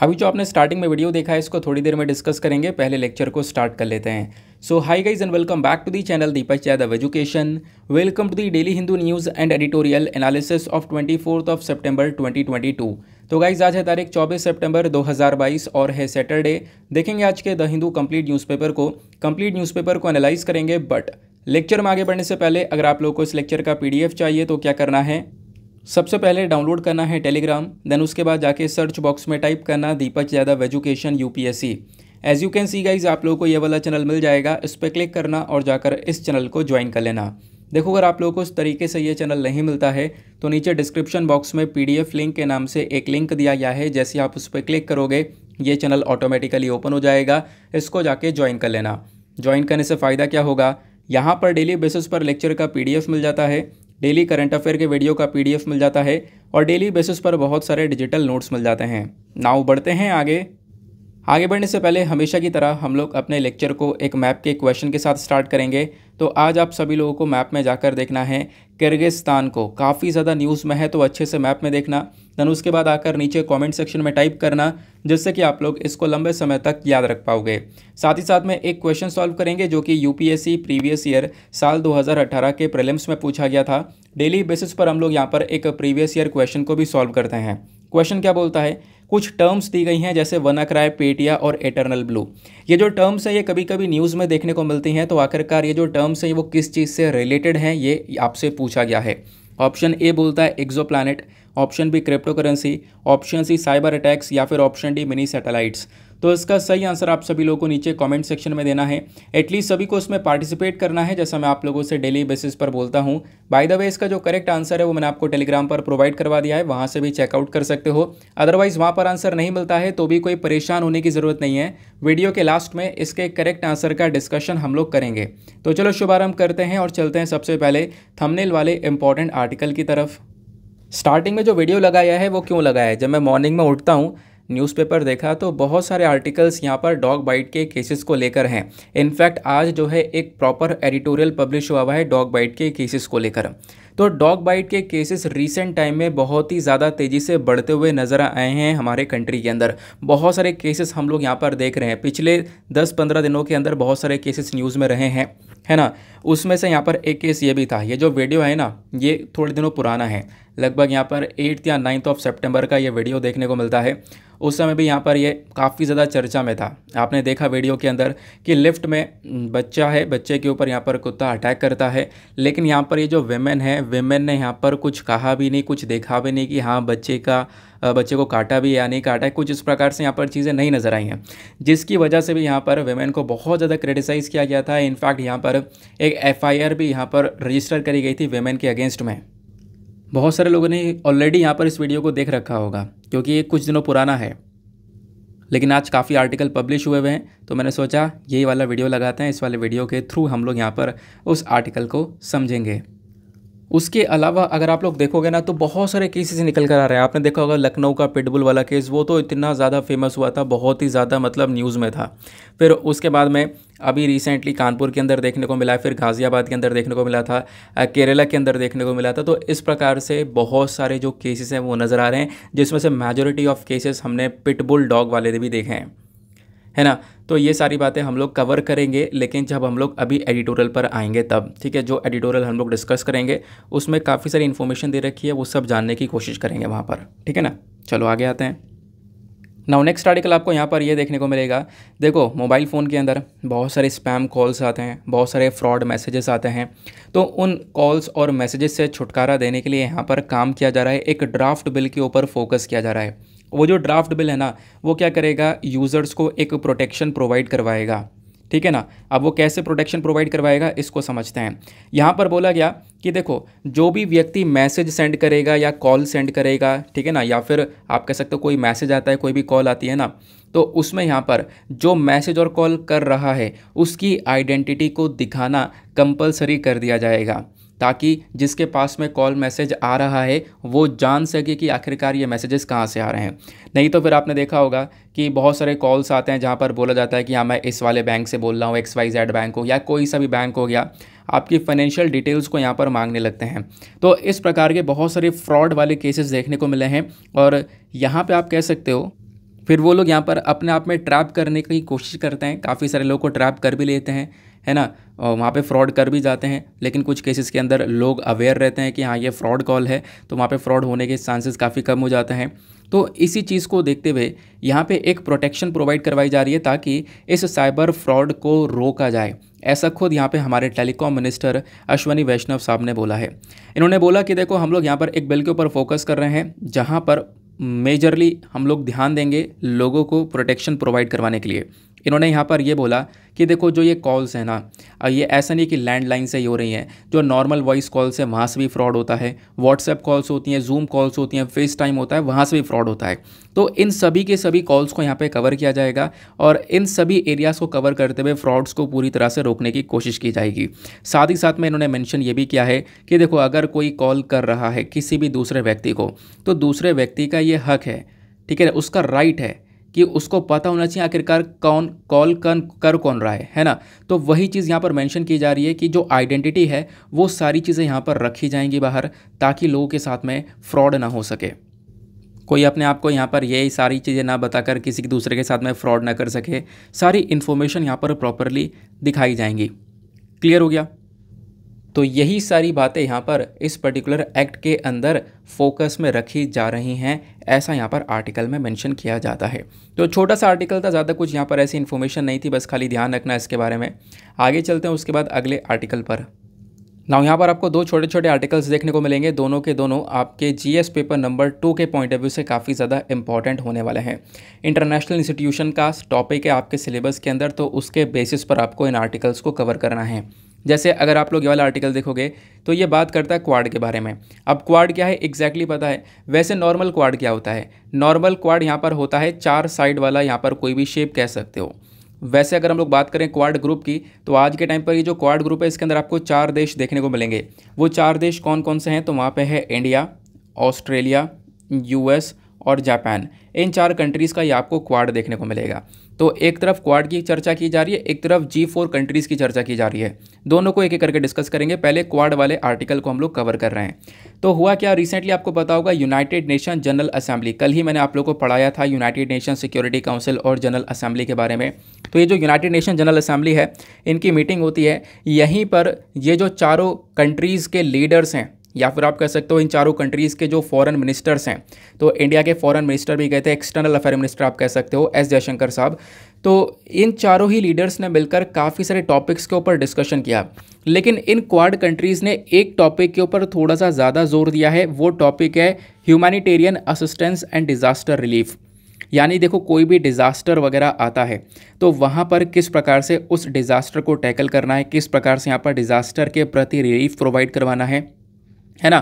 अभी जो आपने स्टार्टिंग में वीडियो देखा है इसको थोड़ी देर में डिस्कस करेंगे, पहले लेक्चर को स्टार्ट कर लेते हैं। So hi guys and welcome back to the channel Deepak Yadav education. Welcome to the daily Hindu news and editorial analysis of 24 September 2022। तो गाइस आज है तारीख 24 सितंबर 2022 और है सैटरडे। देखेंगे आज के द हिंदू कंप्लीट न्यूज़पेपर को एनालाइज करेंगे। बट लेक्चर में आगे बढ़ने से पहले अगर आप लोगों को इस लेक्चर का PDF चाहिए तो क्या करना है, सबसे पहले डाउनलोड करना है टेलीग्राम, देन उसके बाद जाके सर्च बॉक्स में टाइप करना Deepak Yadav education UPSC। As you can see guys आप लोगों को ये वाला चैनल मिल जाएगा, इस पर क्लिक करना और जाकर इस चैनल को ज्वाइन कर लेना। देखो अगर आप लोगों को इस तरीके से ये चैनल नहीं मिलता है तो नीचे डिस्क्रिप्शन बॉक्स में PDF लिंक के नाम से एक लिंक दिया गया है, जैसे आप उस पर क्लिक करोगे ये चैनल ऑटोमेटिकली ओपन हो जाएगा, इसको जाके ज्वाइन कर लेना। ज्वाइन करने से फ़ायदा क्या होगा, यहाँ पर डेली बेसिस पर लेक्चर का PDF मिल जाता है, डेली करंट अफेयर के वीडियो का PDF मिल जाता है और डेली बेसिस पर बहुत सारे डिजिटल नोट्स मिल जाते हैं। नाउ बढ़ते हैं आगे बढ़ने से पहले हमेशा की तरह हम लोग अपने लेक्चर को एक मैप के क्वेश्चन के साथ स्टार्ट करेंगे। तो आज आप सभी लोगों को मैप में जाकर देखना है किर्गिस्तान को, काफ़ी ज़्यादा न्यूज़ में है तो अच्छे से मैप में देखना। देन उसके बाद आकर नीचे कमेंट सेक्शन में टाइप करना, जिससे कि आप लोग इसको लंबे समय तक याद रख पाओगे। साथ ही साथ में एक क्वेश्चन सॉल्व करेंगे जो कि UPSC प्रीवियस ईयर साल 2018 के प्रीलिम्स में पूछा गया था। डेली बेसिस पर हम लोग यहाँ पर एक प्रीवियस ईयर क्वेश्चन को भी सॉल्व करते हैं। क्वेश्चन क्या बोलता है, कुछ टर्म्स दी गई हैं जैसे वनाक्राय, पेटिया और एटर्नल ब्लू। ये जो टर्म्स हैं ये कभी कभी न्यूज़ में देखने को मिलती हैं, तो आखिरकार ये जो टर्म्स हैं वो किस चीज़ से रिलेटेड हैं ये आपसे पूछा गया है। ऑप्शन ए बोलता है exoplanet, option B cryptocurrency, option C cyber attacks या फिर ऑप्शन डी मिनी सैटेलाइट्स। तो इसका सही आंसर आप सभी लोगों को नीचे कमेंट सेक्शन में देना है। एटलीस्ट सभी को इसमें पार्टिसिपेट करना है, जैसा मैं आप लोगों से डेली बेसिस पर बोलता हूं। बाय द वे इसका जो करेक्ट आंसर है वो मैंने आपको टेलीग्राम पर प्रोवाइड करवा दिया है, वहां से भी चेकआउट कर सकते हो। अदरवाइज वहां पर आंसर नहीं मिलता है तो भी कोई परेशान होने की ज़रूरत नहीं है, वीडियो के लास्ट में इसके करेक्ट आंसर का डिस्कशन हम लोग करेंगे। तो चलो शुभारंभ करते हैं और चलते हैं सबसे पहले थंबनेल वाले इंपॉर्टेंट आर्टिकल की तरफ। स्टार्टिंग में जो वीडियो लगाया है वो क्यों लगाया है, जब मैं मॉर्निंग में उठता हूँ न्यूज़पेपर देखा तो बहुत सारे आर्टिकल्स यहाँ पर डॉग बाइट के केसेस को लेकर हैं। इनफैक्ट आज जो है एक प्रॉपर एडिटोरियल पब्लिश हुआ है डॉग बाइट के केसेस को लेकर। तो डॉग बाइट के केसेस रीसेंट टाइम में बहुत ही ज़्यादा तेज़ी से बढ़ते हुए नज़र आए हैं हमारे कंट्री के अंदर। बहुत सारे केसेस हम लोग यहाँ पर देख रहे हैं, पिछले 10-15 दिनों के अंदर बहुत सारे केसेस न्यूज़ में रहे हैं, है ना। उसमें से यहाँ पर एक केस ये भी था, ये जो वीडियो है ना ये थोड़े दिनों पुराना है, लगभग यहाँ पर 8 या 9 सितंबर का ये वीडियो देखने को मिलता है। उस समय भी यहाँ पर ये काफ़ी ज़्यादा चर्चा में था। आपने देखा वीडियो के अंदर कि लिफ्ट में बच्चा है, बच्चे के ऊपर यहाँ पर कुत्ता अटैक करता है, लेकिन यहाँ पर ये जो विमेन है, विमेन ने यहाँ पर कुछ कहा भी नहीं, कुछ देखा भी नहीं कि हाँ बच्चे को काटा भी या नहीं काटा है, कुछ इस प्रकार से यहाँ पर चीज़ें नहीं नज़र आई हैं, जिसकी वजह से भी यहाँ पर विमेन को बहुत ज़्यादा क्रिटिसाइज़ किया गया था। इनफैक्ट यहाँ पर एक FIR भी यहाँ पर रजिस्टर करी गई थी विमेन के अगेंस्ट में। बहुत सारे लोगों ने ऑलरेडी यहाँ पर इस वीडियो को देख रखा होगा क्योंकि ये कुछ दिनों पुराना है, लेकिन आज काफ़ी आर्टिकल पब्लिश हुए हैं तो मैंने सोचा यही वाला वीडियो लगाते हैं। इस वाले वीडियो के थ्रू हम लोग यहाँ पर उस आर्टिकल को समझेंगे। उसके अलावा अगर आप लोग देखोगे ना तो बहुत सारे केसेस निकल कर आ रहे हैं। आपने देखा होगा लखनऊ का पिटबुल वाला केस, वो तो इतना ज़्यादा फेमस हुआ था, बहुत ही ज़्यादा मतलब न्यूज़ में था। फिर उसके बाद में अभी रिसेंटली कानपुर के अंदर देखने को मिला, फिर गाज़ियाबाद के अंदर देखने को मिला था, केरला के अंदर देखने को मिला था। तो इस प्रकार से बहुत सारे जो केसेस हैं वो नज़र आ रहे हैं, जिसमें से मेजॉरिटी ऑफ केसेस हमने पिटबुल डॉग वाले भी देखे हैं, है ना। तो ये सारी बातें हम लोग कवर करेंगे, लेकिन जब हम लोग अभी एडिटोरियल पर आएंगे तब, ठीक है। जो एडिटोरियल हम लोग डिस्कस करेंगे उसमें काफ़ी सारी इन्फॉर्मेशन दे रखी है, वो सब जानने की कोशिश करेंगे वहाँ पर, ठीक है ना। चलो आगे आते हैं। नाउ नेक्स्ट आर्टिकल आपको यहाँ पर ये देखने को मिलेगा। देखो मोबाइल फ़ोन के अंदर बहुत सारे स्पैम कॉल्स आते हैं, बहुत सारे फ्रॉड मैसेजेस आते हैं। तो उन कॉल्स और मैसेजेस से छुटकारा देने के लिए यहाँ पर काम किया जा रहा है, एक ड्राफ्ट बिल के ऊपर फोकस किया जा रहा है। वो जो ड्राफ्ट बिल है ना वो क्या करेगा, यूज़र्स को एक प्रोटेक्शन प्रोवाइड करवाएगा, ठीक है ना। अब वो कैसे प्रोटेक्शन प्रोवाइड करवाएगा इसको समझते हैं। यहाँ पर बोला गया कि देखो जो भी व्यक्ति मैसेज सेंड करेगा या कॉल सेंड करेगा, ठीक है ना, या फिर आप कह सकते हो कोई मैसेज आता है, कोई भी कॉल आती है ना, तो उसमें यहाँ पर जो मैसेज और कॉल कर रहा है उसकी आइडेंटिटी को दिखाना कंपलसरी कर दिया जाएगा, ताकि जिसके पास में कॉल मैसेज आ रहा है वो जान सके कि आखिरकार ये मैसेजेस कहाँ से आ रहे हैं। नहीं तो फिर आपने देखा होगा कि बहुत सारे कॉल्स आते हैं जहाँ पर बोला जाता है कि हाँ मैं इस वाले बैंक से बोल रहा हूँ, XYZ बैंक हो या कोई सा भी बैंक हो गया, आपकी फाइनेंशियल डिटेल्स को यहाँ पर मांगने लगते हैं। तो इस प्रकार के बहुत सारे फ्रॉड वाले केसेस देखने को मिले हैं और यहाँ पे आप कह सकते हो फिर वो लोग यहाँ पर अपने आप में ट्रैप करने की कोशिश करते हैं, काफ़ी सारे लोगों को ट्रैप कर भी लेते हैं, है ना, और वहाँ पे फ्रॉड कर भी जाते हैं। लेकिन कुछ केसेस के अंदर लोग अवेयर रहते हैं कि हाँ ये फ्रॉड कॉल है, तो वहाँ पे फ्रॉड होने के चांसेस काफ़ी कम हो जाते हैं। तो इसी चीज़ को देखते हुए यहाँ पे एक प्रोटेक्शन प्रोवाइड करवाई जा रही है ताकि इस साइबर फ्रॉड को रोका जाए। ऐसा खुद यहाँ पे हमारे टेलीकॉम मिनिस्टर अश्वनी वैष्णव साहब ने बोला है। इन्होंने बोला कि देखो हम लोग यहाँ पर एक बिल के ऊपर फोकस कर रहे हैं जहाँ पर मेजरली हम लोग ध्यान देंगे लोगों को प्रोटेक्शन प्रोवाइड करवाने के लिए। इन्होंने यहाँ पर ये बोला कि देखो जो ये कॉल्स हैं ना, ये ऐसा नहीं कि लैंडलाइन से ही हो रही हैं, जो नॉर्मल वॉइस कॉल्स है वहाँ से भी फ्रॉड होता है, व्हाट्सएप कॉल्स होती हैं, जूम कॉल्स होती हैं, फेस टाइम होता है, वहाँ से भी फ्रॉड होता है। तो इन सभी के सभी कॉल्स को यहाँ पे कवर किया जाएगा और इन सभी एरियाज़ को कवर करते हुए फ्रॉड्स को पूरी तरह से रोकने की कोशिश की जाएगी। साथ ही साथ में इन्होंने मेंशन ये भी किया है कि देखो अगर कोई कॉल कर रहा है किसी भी दूसरे व्यक्ति को, तो दूसरे व्यक्ति का ये हक है, ठीक है, उसका राइट है कि उसको पता होना चाहिए आखिरकार कौन कॉल कर कौन रहा है ना। तो वही चीज़ यहाँ पर मेंशन की जा रही है कि जो आइडेंटिटी है वो सारी चीज़ें यहाँ पर रखी जाएंगी बाहर, ताकि लोगों के साथ में फ्रॉड ना हो सके। कोई अपने आप को यहाँ पर यही सारी चीज़ें ना बताकर किसी दूसरे के साथ में फ्रॉड ना कर सके। सारी इन्फॉर्मेशन यहाँ पर प्रॉपरली दिखाई जाएंगी। क्लियर हो गया? तो यही सारी बातें यहाँ पर इस पर्टिकुलर एक्ट के अंदर फोकस में रखी जा रही हैं, ऐसा यहाँ पर आर्टिकल में मेंशन किया जाता है। तो छोटा सा आर्टिकल था, ज़्यादा कुछ यहाँ पर ऐसी इन्फॉर्मेशन नहीं थी, बस खाली ध्यान रखना इसके बारे में। आगे चलते हैं उसके बाद अगले आर्टिकल पर। नाउ यहाँ पर आपको दो छोटे छोटे आर्टिकल्स देखने को मिलेंगे, दोनों के दोनों आपके जीएस पेपर नंबर 2 के पॉइंट ऑफ व्यू से काफ़ी ज़्यादा इंपॉर्टेंट होने वाले हैं। इंटरनेशनल इंस्टीट्यूशन का टॉपिक है आपके सिलेबस के अंदर, तो उसके बेसिस पर आपको इन आर्टिकल्स को कवर करना है। जैसे अगर आप लोग ये वाला आर्टिकल देखोगे तो ये बात करता है क्वाड के बारे में। अब क्वाड क्या है एग्जैक्टली पता है? वैसे नॉर्मल क्वाड क्या होता है? नॉर्मल क्वाड यहाँ पर होता है 4 साइड वाला, यहाँ पर कोई भी शेप कह सकते हो। वैसे अगर हम लोग बात करें क्वाड ग्रुप की, तो आज के टाइम पर ये जो क्वाड ग्रुप है इसके अंदर आपको 4 देश देखने को मिलेंगे। वो 4 देश कौन कौन से हैं? तो वहाँ पे है इंडिया, ऑस्ट्रेलिया, यूएस और जापान। इन 4 कंट्रीज़ का ये आपको क्वाड देखने को मिलेगा। तो एक तरफ क्वाड की चर्चा की जा रही है, एक तरफ G4 कंट्रीज़ की चर्चा की जा रही है। दोनों को एक एक करके डिस्कस करेंगे। पहले क्वाड वाले आर्टिकल को हम लोग कवर कर रहे हैं। तो हुआ क्या, रिसेंटली आपको पता होगा यूनाइटेड नेशन जनरल असेंबली, कल ही मैंने आप लोगों को पढ़ाया था यूनाइटेड नेशन सिक्योरिटी काउंसिल और जनरल असेंबली के बारे में। तो ये जो यूनाइटेड नेशन जनरल असेंबली है, इनकी मीटिंग होती है। यहीं पर ये जो चारों कंट्रीज़ के लीडर्स हैं, या फिर आप कह सकते हो इन चारों कंट्रीज़ के जो फॉरेन मिनिस्टर्स हैं, तो इंडिया के फॉरेन मिनिस्टर भी कहते हैं, एक्सटर्नल अफेयर मिनिस्टर आप कह सकते हो, एस जयशंकर साहब। तो इन चारों ही लीडर्स ने मिलकर काफ़ी सारे टॉपिक्स के ऊपर डिस्कशन किया। लेकिन इन क्वाड कंट्रीज़ ने एक टॉपिक के ऊपर थोड़ा सा ज़्यादा जोर दिया है। वो टॉपिक है humanitarian assistance and disaster relief. यानी देखो कोई भी डिज़ास्टर वगैरह आता है तो वहाँ पर किस प्रकार से उस डिज़ास्टर को टैकल करना है, किस प्रकार से यहाँ पर डिज़ास्टर के प्रति रिलीफ प्रोवाइड करवाना है ना,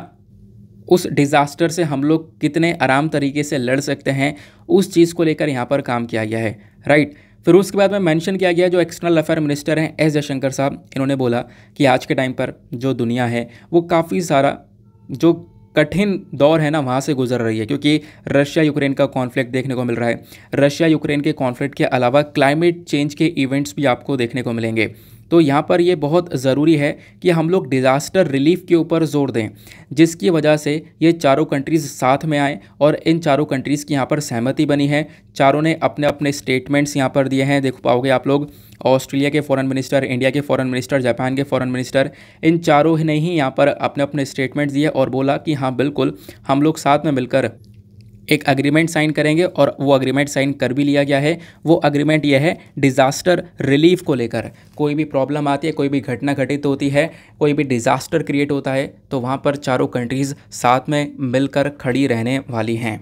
उस डिज़ास्टर से हम लोग कितने आराम तरीके से लड़ सकते हैं, उस चीज़ को लेकर यहाँ पर काम किया गया है, राइट। फिर उसके बाद में मेंशन किया गया जो एक्सटर्नल अफेयर मिनिस्टर हैं एस जयशंकर साहब, इन्होंने बोला कि आज के टाइम पर जो दुनिया है वो काफ़ी सारा जो कठिन दौर है ना वहाँ से गुजर रही है, क्योंकि रशिया यूक्रेन का कॉन्फ्लिक्ट देखने को मिल रहा है। रशिया यूक्रेन के कॉन्फ्लिक्ट के अलावा क्लाइमेट चेंज के इवेंट्स भी आपको देखने को मिलेंगे। तो यहाँ पर ये बहुत ज़रूरी है कि हम लोग डिज़ास्टर रिलीफ के ऊपर जोर दें, जिसकी वजह से ये चारों कंट्रीज़ साथ में आए और इन चारों कंट्रीज़ की यहाँ पर सहमति बनी है। चारों ने अपने अपने स्टेटमेंट्स यहाँ पर दिए हैं, देख पाओगे आप लोग। ऑस्ट्रेलिया के फॉरेन मिनिस्टर, इंडिया के फॉरेन मिनिस्टर, जापान के फॉरेन मिनिस्टर, इन चारों ने ही यहाँ पर अपने अपने स्टेटमेंट्स दिए और बोला कि हाँ बिल्कुल हम लोग साथ में मिलकर एक एग्रीमेंट साइन करेंगे, और वो एग्रीमेंट साइन कर भी लिया गया है। वो एग्रीमेंट ये है डिज़ास्टर रिलीफ को लेकर। कोई भी प्रॉब्लम आती है, कोई भी घटना घटित होती है, कोई भी डिज़ास्टर क्रिएट होता है, तो वहाँ पर चारों कंट्रीज़ साथ में मिलकर खड़ी रहने वाली हैं।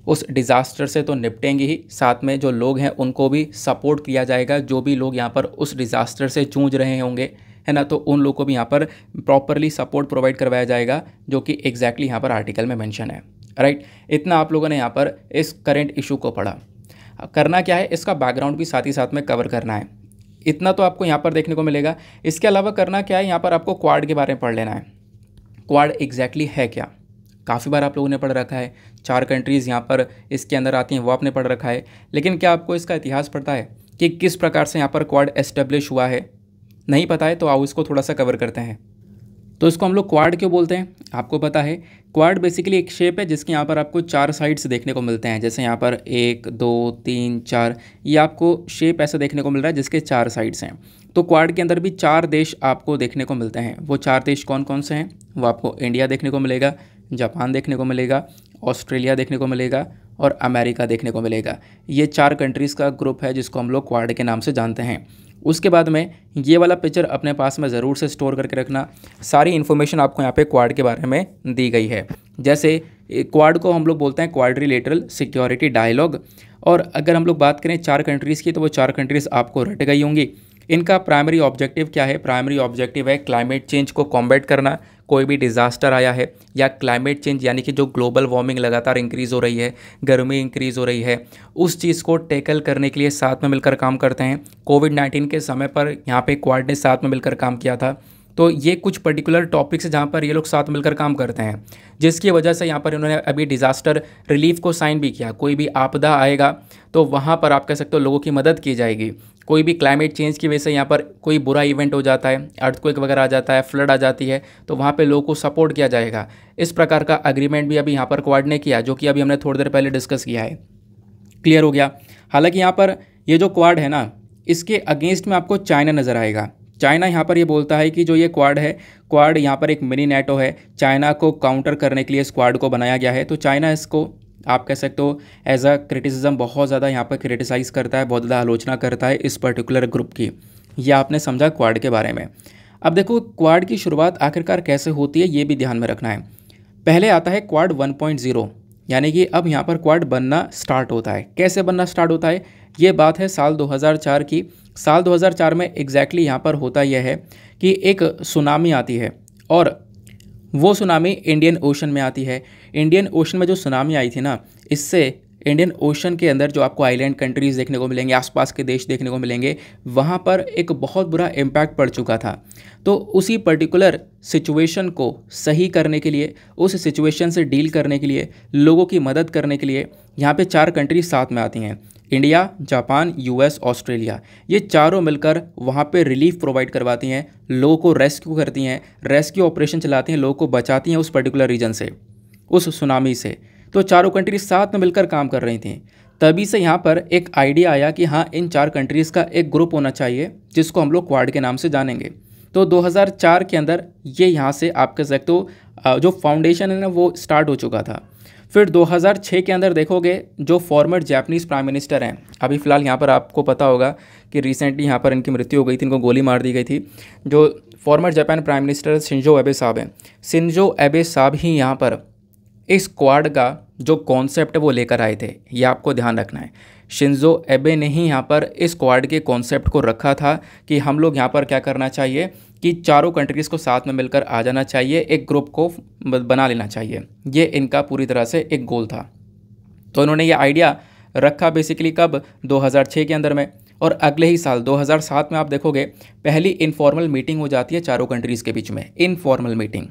उस डिज़ास्टर से तो निपटेंगे ही, साथ में जो लोग हैं उनको भी सपोर्ट किया जाएगा। जो भी लोग यहाँ पर उस डिज़ास्टर से जूझ रहे होंगे, है ना, तो उन लोगों को भी यहाँ पर प्रॉपरली सपोर्ट प्रोवाइड करवाया जाएगा, जो कि एग्जैक्टली यहाँ पर आर्टिकल में मेंशन है, राइट। इतना आप लोगों ने यहाँ पर इस करंट इशू को पढ़ा। करना क्या है, इसका बैकग्राउंड भी साथ ही साथ में कवर करना है। इतना तो आपको यहाँ पर देखने को मिलेगा। इसके अलावा करना क्या है, यहाँ पर आपको क्वाड के बारे में पढ़ लेना है। क्वाड एग्जैक्टली है क्या, काफ़ी बार आप लोगों ने पढ़ रखा है। 4 कंट्रीज़ यहाँ पर इसके अंदर आती हैं, वो आपने पढ़ रखा है। लेकिन क्या आपको इसका इतिहास पता है कि किस प्रकार से यहाँ पर क्वाड एस्टेब्लिश हुआ है? नहीं पता है तो आओ इसको थोड़ा सा कवर करते हैं। तो इसको हम लोग क्वाड क्यों बोलते हैं, आपको पता है। क्वाड बेसिकली एक शेप है जिसके यहाँ पर आपको 4 साइड्स देखने को मिलते हैं। जैसे यहाँ पर 1 2 3 4, ये आपको शेप ऐसा देखने को मिल रहा है जिसके 4 साइड्स हैं। तो क्वाड के अंदर भी 4 देश आपको देखने को मिलते हैं। वो 4 देश कौन कौन से हैं, वो आपको इंडिया देखने को मिलेगा, जापान देखने को मिलेगा, ऑस्ट्रेलिया देखने को मिलेगा और अमेरिका देखने को मिलेगा। ये 4 कंट्रीज़ का ग्रुप है जिसको हम लोग क्वाड के नाम से जानते हैं। उसके बाद में ये वाला पिक्चर अपने पास में ज़रूर से स्टोर करके रखना। सारी इन्फॉर्मेशन आपको यहाँ पे क्वाड के बारे में दी गई है। जैसे क्वाड को हम लोग बोलते हैं क्वाड्रिलेटरल सिक्योरिटी डायलॉग। और अगर हम लोग बात करें 4 कंट्रीज़ की, तो वो 4 कंट्रीज़ आपको रट गई होंगी। इनका प्राइमरी ऑब्जेक्टिव क्या है, प्राइमरी ऑब्जेक्टिव है क्लाइमेट चेंज को कॉम्बैट करना। कोई भी डिज़ास्टर आया है या क्लाइमेट चेंज यानी कि जो ग्लोबल वार्मिंग लगातार इंक्रीज़ हो रही है, गर्मी इंक्रीज़ हो रही है, उस चीज़ को टैकल करने के लिए साथ में मिलकर काम करते हैं। कोविड-19 के समय पर यहाँ पे क्वाड ने साथ में मिलकर काम किया था। तो ये कुछ पर्टिकुलर टॉपिक्स हैं जहाँ पर ये लोग साथ मिलकर काम करते हैं, जिसकी वजह से यहाँ पर इन्होंने अभी डिज़ास्टर रिलीफ को साइन भी किया। कोई भी आपदा आएगा तो वहाँ पर आप कह सकते हो लोगों की मदद की जाएगी। कोई भी क्लाइमेट चेंज की वजह से यहाँ पर कोई बुरा इवेंट हो जाता है, अर्थक्वेक वगैरह आ जाता है, फ्लड आ जाती है, तो वहाँ पे लोगों को सपोर्ट किया जाएगा। इस प्रकार का एग्रीमेंट भी अभी यहाँ पर क्वाड ने किया, जो कि अभी हमने थोड़ी देर पहले डिस्कस किया है। क्लियर हो गया। हालांकि यहाँ पर ये जो क्वाड है ना, इसके अगेंस्ट में आपको चाइना नज़र आएगा। चाइना यहाँ पर ये बोलता है कि जो ये क्वाड है, क्वाड यहाँ पर एक मिनी नेटो है। चाइना को काउंटर करने के लिए इस क्वाड को बनाया गया है। तो चाइना इसको आप कह सकते हो एज अ क्रिटिसिज्म बहुत ज़्यादा यहाँ पर क्रिटिसाइज़ करता है, बहुत ज़्यादा आलोचना करता है इस पर्टिकुलर ग्रुप की। यह आपने समझा क्वाड के बारे में। अब देखो क्वाड की शुरुआत आखिरकार कैसे होती है, ये भी ध्यान में रखना है। पहले आता है क्वाड 1.0, यानी कि अब यहाँ पर क्वाड बनना स्टार्ट होता है। कैसे बनना स्टार्ट होता है, ये बात है साल 2004 की। साल 2004 में एग्जैक्टली यहाँ पर होता यह है कि एक सुनामी आती है और वो सुनामी इंडियन ओशन में आती है। इंडियन ओशन में जो सुनामी आई थी ना, इससे इंडियन ओशन के अंदर जो आपको आइलैंड कंट्रीज़ देखने को मिलेंगे, आसपास के देश देखने को मिलेंगे, वहाँ पर एक बहुत बुरा इम्पैक्ट पड़ चुका था। तो उसी पर्टिकुलर सिचुएशन को सही करने के लिए, उस सिचुएशन से डील करने के लिए, लोगों की मदद करने के लिए यहाँ पे 4 कंट्रीज साथ में आती हैं। इंडिया, जापान, यूएस, ऑस्ट्रेलिया, ये चारों मिलकर वहाँ पे रिलीफ प्रोवाइड करवाती हैं, लोगों को रेस्क्यू करती हैं, रेस्क्यू ऑपरेशन चलाती हैं, लोगों को बचाती हैं उस पर्टिकुलर रीजन से, उस सुनामी से। तो चारों कंट्रीज साथ में मिलकर काम कर रही थी। तभी से यहाँ पर एक आइडिया आया कि हाँ, इन 4 कंट्रीज़ का एक ग्रुप होना चाहिए जिसको हम लोग क्वाड के नाम से जानेंगे। तो 2004 के अंदर ये यहाँ से आप कह सकते हो जो फाउंडेशन है ना, वो स्टार्ट हो चुका था। फिर 2006 के अंदर देखोगे जो फॉर्मर जापानीज़ प्राइम मिनिस्टर हैं, अभी फ़िलहाल यहाँ पर आपको पता होगा कि रिसेंटली यहाँ पर इनकी मृत्यु हो गई थी, इनको गोली मार दी गई थी। जो farmer Japan prime minister Shinzo एबे साहब हैं, शिंजो एबे साहब ही यहाँ पर इस क्वाड का जो कॉन्सेप्ट है वो लेकर आए थे। ये आपको ध्यान रखना है। शिंजो एबे ने ही यहाँ पर इस क्वाड के कॉन्सेप्ट को रखा था कि हम लोग यहाँ पर क्या करना चाहिए कि चारों कंट्रीज़ को साथ में मिलकर आ जाना चाहिए, एक ग्रुप को बना लेना चाहिए। ये इनका पूरी तरह से एक गोल था। तो इन्होंने ये आइडिया रखा बेसिकली कब, 2006 के अंदर में। और अगले ही साल 2007 में आप देखोगे पहली इनफॉर्मल मीटिंग हो जाती है चारों कंट्रीज़ के बीच में, इनफॉर्मल मीटिंग।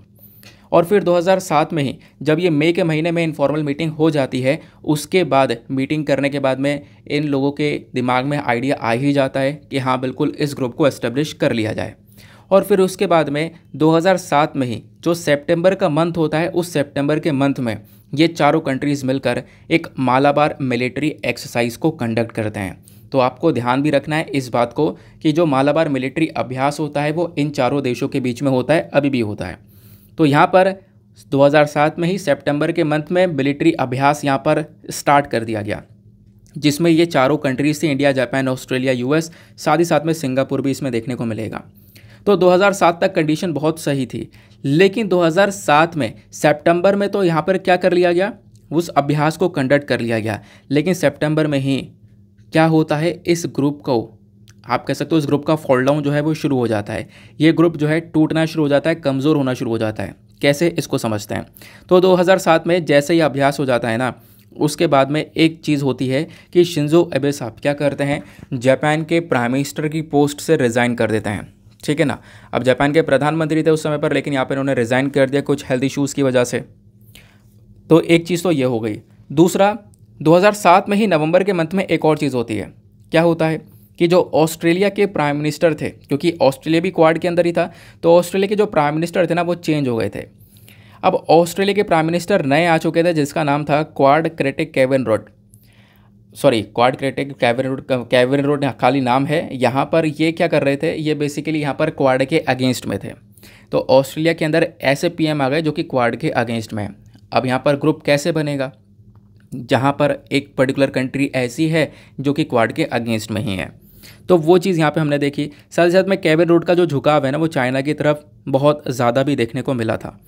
और फिर 2007 में ही जब ये मई के महीने में इनफॉर्मल मीटिंग हो जाती है, उसके बाद मीटिंग करने के बाद में इन लोगों के दिमाग में आइडिया आ ही जाता है कि हाँ बिल्कुल इस ग्रुप को एस्टेब्लिश कर लिया जाए। और फिर उसके बाद में 2007 में ही जो सितंबर का मंथ होता है, उस सितंबर के मंथ में ये चारों कंट्रीज़ मिलकर एक मालाबार मिलिट्री एक्सरसाइज को कंडक्ट करते हैं। तो आपको ध्यान भी रखना है इस बात को कि जो मालाबार मिलिट्री अभ्यास होता है वो इन चारों देशों के बीच में होता है, अभी भी होता है। तो यहाँ पर 2007 में ही सितंबर के मंथ में मिलिट्री अभ्यास यहाँ पर स्टार्ट कर दिया गया, जिसमें ये चारों कंट्रीज थी, इंडिया, जापान, ऑस्ट्रेलिया, यूएस, साथ ही साथ में सिंगापुर भी इसमें देखने को मिलेगा। तो 2007 तक कंडीशन बहुत सही थी, लेकिन 2007 में सितंबर में तो यहाँ पर क्या कर लिया गया, उस अभ्यास को कंडक्ट कर लिया गया। लेकिन सितंबर में ही क्या होता है, इस ग्रुप को आप कह सकते हो इस ग्रुप का फॉल डाउन जो है वो शुरू हो जाता है। ये ग्रुप जो है टूटना शुरू हो जाता है, कमज़ोर होना शुरू हो जाता है। कैसे, इसको समझते हैं। तो 2007 में जैसे ही अभ्यास हो जाता है ना, उसके बाद में एक चीज़ होती है कि शिंजो एबे साहब क्या करते हैं, जापान के प्राइम मिनिस्टर की पोस्ट से रिज़ाइन कर देते हैं। ठीक है ना। अब जापान के प्रधानमंत्री थे उस समय पर, लेकिन यहाँ पर उन्होंने रिज़ाइन कर दिया कुछ हेल्थ इशूज़ की वजह से। तो एक चीज़ तो ये हो गई। दूसरा, 2007 में ही नवंबर के मंथ में एक और चीज़ होती है। क्या होता है कि जो ऑस्ट्रेलिया के प्राइम मिनिस्टर थे, क्योंकि ऑस्ट्रेलिया भी क्वाड के अंदर ही था, तो ऑस्ट्रेलिया के जो प्राइम मिनिस्टर थे ना वो चेंज हो गए थे। अब ऑस्ट्रेलिया के प्राइम मिनिस्टर नए आ चुके थे जिसका नाम था क्वाड क्रेटिक कैवेनरोड। सॉरी, क्वाड क्रेटिक कैवेनरोड खाली नाम है। यहाँ पर ये क्या कर रहे थे, ये बेसिकली यहाँ पर क्वाड के अगेंस्ट में थे। तो ऑस्ट्रेलिया के अंदर ऐसे पीएम आ गए जो कि क्वाड के अगेंस्ट में है। अब यहाँ पर ग्रुप कैसे बनेगा, जहाँ पर एक पर्टिकुलर कंट्री ऐसी है जो कि क्वाड के अगेंस्ट में ही है। तो वो चीज़ यहाँ पे हमने देखी। साथ ही साथ में कैवेनरोड का जो झुकाव है ना वो चाइना की तरफ बहुत ज़्यादा भी देखने को मिला था।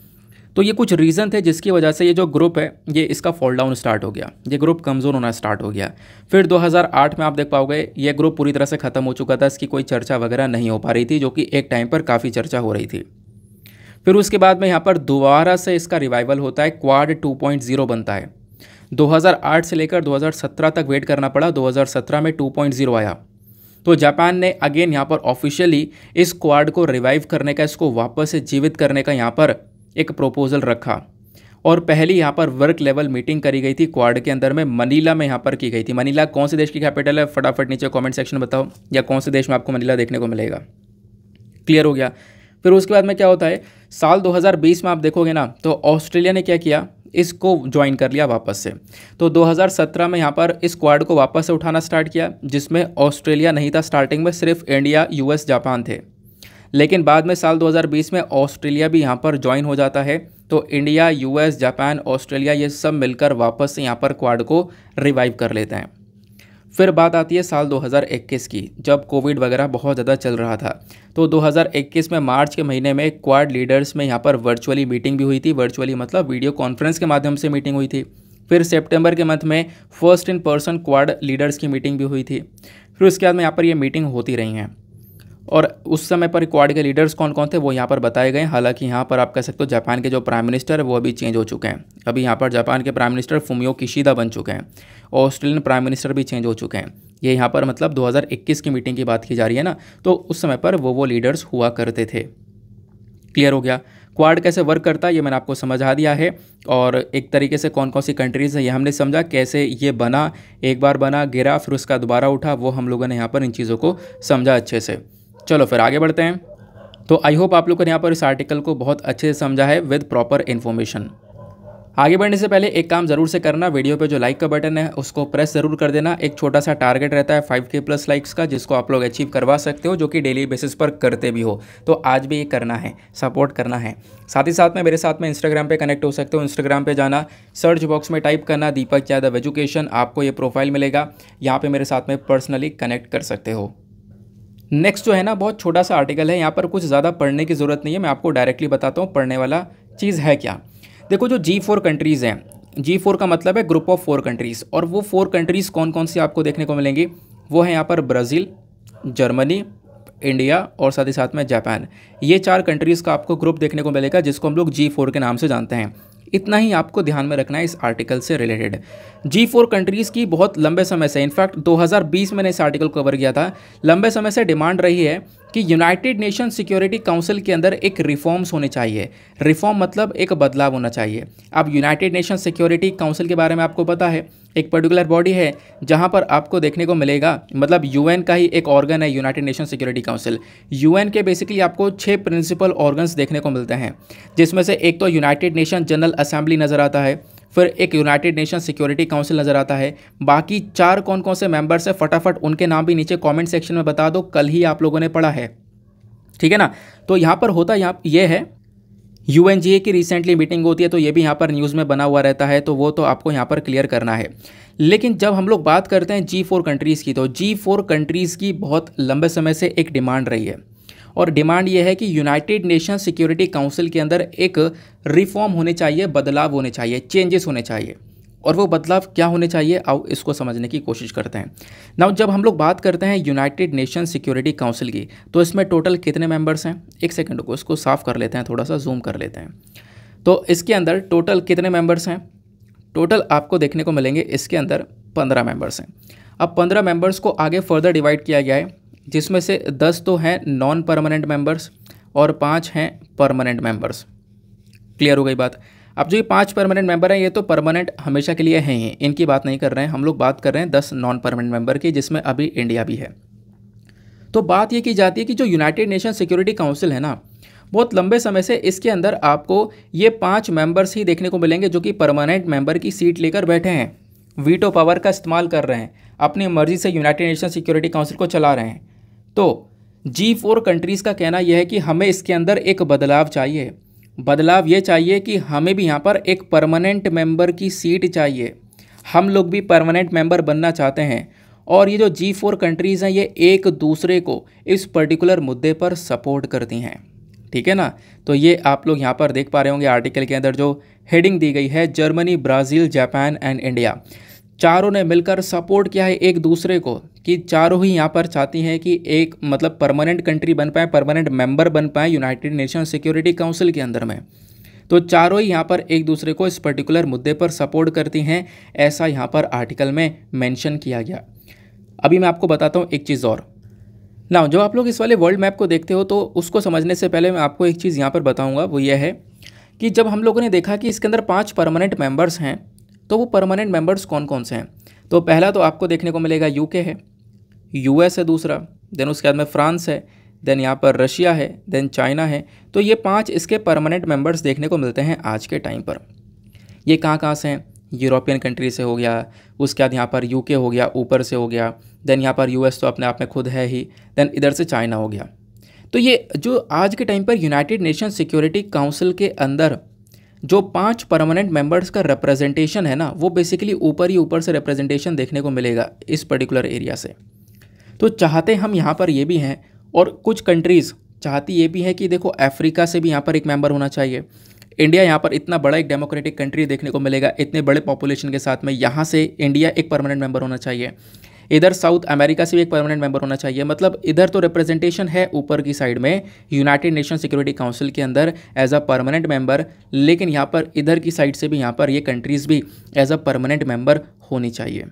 तो ये कुछ रीज़न थे जिसकी वजह से ये जो ग्रुप है ये इसका फॉल डाउन स्टार्ट हो गया, ये ग्रुप कमज़ोर होना स्टार्ट हो गया। फिर 2008 में आप देख पाओगे ये ग्रुप पूरी तरह से ख़त्म हो चुका था, इसकी कोई चर्चा वगैरह नहीं हो पा रही थी, जो कि एक टाइम पर काफ़ी चर्चा हो रही थी। फिर उसके बाद में यहाँ पर दोबारा से इसका रिवाइवल होता है, क्वाड 2.0 बनता है। 2008 से लेकर 2017 तक वेट करना पड़ा, 2017 में 2.0 आया। तो जापान ने अगेन यहाँ पर ऑफिशियली इस क्वाड को रिवाइव करने का, इसको वापस से जीवित करने का यहाँ पर एक प्रपोजल रखा। और पहली यहाँ पर वर्क लेवल मीटिंग करी गई थी क्वाड के अंदर में, मनीला में यहाँ पर की गई थी। मनीला कौन से देश की कैपिटल है, फटाफट नीचे कमेंट सेक्शन में बताओ, या कौन से देश में आपको मनीला देखने को मिलेगा। क्लियर हो गया। फिर उसके बाद में क्या होता है, साल 2020 में आप देखोगे ना तो ऑस्ट्रेलिया ने क्या किया, इसको ज्वाइन कर लिया वापस से। तो 2017 में यहाँ पर इस क्वाड को वापस से उठाना स्टार्ट किया, जिसमें ऑस्ट्रेलिया नहीं था। स्टार्टिंग में सिर्फ इंडिया, यूएस, जापान थे, लेकिन बाद में साल 2020 में ऑस्ट्रेलिया भी यहाँ पर ज्वाइन हो जाता है। तो इंडिया, यूएस, जापान, ऑस्ट्रेलिया ये सब मिलकर वापस से यहाँ पर क्वाड को रिवाइव कर लेते हैं। फिर बात आती है साल 2021 की, जब कोविड वगैरह बहुत ज़्यादा चल रहा था। तो 2021 में मार्च के महीने में क्वाड लीडर्स में यहाँ पर वर्चुअली मीटिंग भी हुई थी। वर्चुअली मतलब वीडियो कॉन्फ्रेंस के माध्यम से मीटिंग हुई थी। फिर सितंबर के मंथ में first in person quad leaders की मीटिंग भी हुई थी। फिर उसके बाद में यहाँ पर ये मीटिंग होती रही हैं, और उस समय पर क्वाड के लीडर्स कौन कौन थे वो यहाँ पर बताए गए। हालांकि यहाँ पर आप कह सकते हो जापान के जो प्राइम मिनिस्टर है वो अभी चेंज हो चुके हैं। अभी यहाँ पर जापान के प्राइम मिनिस्टर फुमियो किशिदा बन चुके हैं। ऑस्ट्रेलियन प्राइम मिनिस्टर भी चेंज हो चुके हैं। ये यहाँ पर मतलब 2021 की मीटिंग की बात की जा रही है ना, तो उस समय पर वो लीडर्स हुआ करते थे। क्लियर हो गया। क्वाड कैसे वर्क करता है ये मैंने आपको समझा दिया है, और एक तरीके से कौन कौन सी कंट्रीज़ है ये हमने समझा, कैसे ये बना, एक बार बना, गिरा, फिर उसका दोबारा उठा, वो हम लोगों ने यहाँ पर इन चीज़ों को समझा अच्छे से। चलो फिर आगे बढ़ते हैं। तो आई होप आप लोगों ने यहाँ पर इस आर्टिकल को बहुत अच्छे से समझा है विद प्रॉपर इन्फॉर्मेशन। आगे बढ़ने से पहले एक काम ज़रूर से करना, वीडियो पे जो लाइक का बटन है उसको प्रेस ज़रूर कर देना। एक छोटा सा टारगेट रहता है 5K प्लस लाइक्स का, जिसको आप लोग अचीव करवा सकते हो, जो कि डेली बेसिस पर करते भी हो। तो आज भी ये करना है, सपोर्ट करना है। साथ ही साथ में मेरे साथ में इंस्टाग्राम पे कनेक्ट हो सकते हो। इंस्टाग्राम पे जाना, सर्च बॉक्स में टाइप करना दीपक यादव एजुकेशन, आपको ये प्रोफाइल मिलेगा। यहाँ पर मेरे साथ में पर्सनली कनेक्ट कर सकते हो। नेक्स्ट जो है ना बहुत छोटा सा आर्टिकल है, यहाँ पर कुछ ज़्यादा पढ़ने की ज़रूरत नहीं है, मैं आपको डायरेक्टली बताता हूँ पढ़ने वाला चीज़ है क्या। देखो जो G4 कंट्रीज़ हैं, G4 का मतलब है ग्रुप ऑफ 4 कंट्रीज़, और वो 4 कंट्रीज़ कौन कौन सी आपको देखने को मिलेंगी, वो है यहाँ पर ब्राज़ील, जर्मनी, इंडिया और साथ ही साथ में जापान। ये 4 कंट्रीज़ का आपको ग्रुप देखने को मिलेगा, जिसको हम लोग G4 के नाम से जानते हैं। इतना ही आपको ध्यान में रखना है इस आर्टिकल से रिलेटेड। G4 कंट्रीज़ की बहुत लंबे समय से, इनफैक्ट 2020 में मैंने इस आर्टिकल को कवर किया था, लंबे समय से डिमांड रही है कि यूनाइटेड नेशन सिक्योरिटी काउंसिल के अंदर एक रिफॉर्म्स होने चाहिए। रिफॉर्म मतलब एक बदलाव होना चाहिए। अब यूनाइटेड नेशन सिक्योरिटी काउंसिल के बारे में आपको पता है, एक पर्टिकुलर बॉडी है जहां पर आपको देखने को मिलेगा, मतलब यूएन का ही एक ऑर्गन है United nation security council. UN के बेसिकली आपको 6 प्रिंसिपल ऑर्गन्स देखने को मिलते हैं, जिसमें से एक तो यूनाइटेड नेशन जनरल असेंबली नज़र आता है, फिर एक यूनाइटेड नेशन सिक्योरिटी काउंसिल नज़र आता है। बाकी 4 कौन कौन से मेंबर्स हैं, फटाफट उनके नाम भी नीचे कमेंट सेक्शन में बता दो, कल ही आप लोगों ने पढ़ा है, ठीक है ना। तो यहाँ पर होता ये है, UNGA की रिसेंटली मीटिंग होती है, तो ये भी यहाँ पर न्यूज़ में बना हुआ रहता है, तो वो तो आपको यहाँ पर क्लियर करना है। लेकिन जब हम लोग बात करते हैं G4 कंट्रीज़ की, तो G4 कंट्रीज़ की बहुत लंबे समय से एक डिमांड रही है, और डिमांड ये है कि यूनाइटेड नेशन सिक्योरिटी काउंसिल के अंदर एक रिफॉर्म होने चाहिए, बदलाव होने चाहिए, चेंजेस होने चाहिए। और वो बदलाव क्या होने चाहिए, आओ इसको समझने की कोशिश करते हैं। नाउ जब हम लोग बात करते हैं यूनाइटेड नेशन सिक्योरिटी काउंसिल की, तो इसमें टोटल कितने मेंबर्स हैं, एक सेकंड को इसको साफ़ कर लेते हैं, थोड़ा सा जूम कर लेते हैं। तो इसके अंदर टोटल कितने मेंबर्स हैं, टोटल आपको देखने को मिलेंगे इसके अंदर 15 मेंबर्स हैं। अब 15 मेंबर्स को आगे फर्दर डिवाइड किया गया है, जिसमें से 10 तो हैं नॉन परमानेंट मेंबर्स और 5 हैं परमानेंट मेंबर्स। क्लियर हो गई बात। अब जो ये 5 परमानेंट मेंबर हैं, ये तो परमानेंट हमेशा के लिए हैं ही, इनकी बात नहीं कर रहे हैं हम लोग, बात कर रहे हैं 10 नॉन परमानेंट मेंबर की, जिसमें अभी इंडिया भी है। तो बात ये की जाती है कि जो यूनाइटेड नेशन सिक्योरिटी काउंसिल है ना, बहुत लंबे समय से इसके अंदर आपको ये 5 मेंबर्स ही देखने को मिलेंगे जो कि परमानेंट मेंबर की सीट लेकर बैठे हैं, वीटो पावर का इस्तेमाल कर रहे हैं, अपनी मर्जी से यूनाइटेड नेशन सिक्योरिटी काउंसिल को चला रहे हैं। तो G4 कंट्रीज़ का कहना यह है कि हमें इसके अंदर एक बदलाव चाहिए। बदलाव ये चाहिए कि हमें भी यहाँ पर एक परमानेंट मेंबर की सीट चाहिए, हम लोग भी परमानेंट मेंबर बनना चाहते हैं। और ये जो G4 कंट्रीज़ हैं ये एक दूसरे को इस पर्टिकुलर मुद्दे पर सपोर्ट करती हैं, ठीक है ना। तो ये आप लोग यहाँ पर देख पा रहे होंगे आर्टिकल के अंदर जो हेडिंग दी गई है, Germany, Brazil, Japan and India, चारों ने मिलकर सपोर्ट किया है एक दूसरे को, कि चारों ही यहाँ पर चाहती हैं कि एक मतलब परमानेंट कंट्री बन पाए, परमानेंट मेंबर बन पाए यूनाइटेड नेशन सिक्योरिटी काउंसिल के अंदर में। तो चारों ही यहाँ पर एक दूसरे को इस पर्टिकुलर मुद्दे पर सपोर्ट करती हैं, ऐसा यहाँ पर आर्टिकल में मेंशन किया गया। अभी मैं आपको बताता हूँ एक चीज़ और ना, जो आप लोग इस वाले वर्ल्ड मैप को देखते हो तो उसको समझने से पहले मैं आपको एक चीज़ यहाँ पर बताऊँगा, वो ये है कि जब हम लोगों ने देखा कि इसके अंदर 5 परमानेंट मेंबर्स हैं, तो वो परमानेंट मेंबर्स कौन कौन से हैं। तो पहला तो आपको देखने को मिलेगा यूके है, यूएस है दूसरा, देन उसके बाद में फ्रांस है, देन यहाँ पर रशिया है, देन चाइना है। तो ये 5 इसके परमानेंट मेंबर्स देखने को मिलते हैं आज के टाइम पर। ये कहाँ कहाँ से हैं, यूरोपियन कंट्री से हो गया, उसके बाद यहाँ पर यूके हो गया, ऊपर से हो गया, देन यहाँ पर यूएस तो अपने आप में खुद है ही, देन इधर से चाइना हो गया। तो ये जो आज के टाइम पर यूनाइटेड नेशन सिक्योरिटी काउंसिल के अंदर जो 5 परमानेंट मेंबर्स का रिप्रेजेंटेशन है ना, वो बेसिकली ऊपर से रिप्रेजेंटेशन देखने को मिलेगा इस पर्टिकुलर एरिया से। तो चाहते हम यहाँ पर ये भी हैं, और कुछ कंट्रीज़ चाहती ये भी है कि देखो अफ्रीका से भी यहाँ पर एक मेंबर होना चाहिए। इंडिया यहाँ पर इतना बड़ा एक डेमोक्रेटिक कंट्री देखने को मिलेगा, इतने बड़े पॉपुलेशन के साथ में, यहाँ से इंडिया एक परमानेंट मेंबर होना चाहिए। इधर साउथ अमेरिका से भी एक परमानेंट मेंबर होना चाहिए। मतलब इधर तो रिप्रेजेंटेशन है ऊपर की साइड में यूनाइटेड नेशन सिक्योरिटी काउंसिल के अंदर एज अ परमानेंट मेंबर, लेकिन यहाँ पर इधर की साइड से भी यहाँ पर ये कंट्रीज़ भी एज अ परमानेंट मेंबर होनी चाहिए।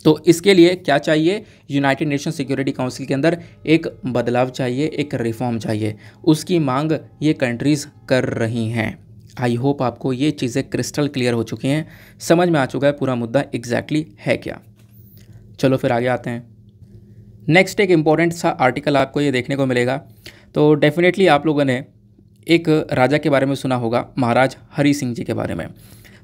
तो इसके लिए क्या चाहिए, यूनाइटेड नेशन सिक्योरिटी काउंसिल के अंदर एक बदलाव चाहिए, एक रिफॉर्म चाहिए, उसकी मांग ये कंट्रीज़ कर रही हैं। आई होप आपको ये चीज़ें क्रिस्टल क्लियर हो चुकी हैं, समझ में आ चुका है पूरा मुद्दा एग्जैक्टली है क्या। चलो फिर आगे आते हैं। नेक्स्ट एक इम्पॉर्टेंट सा आर्टिकल आपको ये देखने को मिलेगा। तो डेफिनेटली आप लोगों ने एक राजा के बारे में सुना होगा, महाराज हरि सिंह जी के बारे में।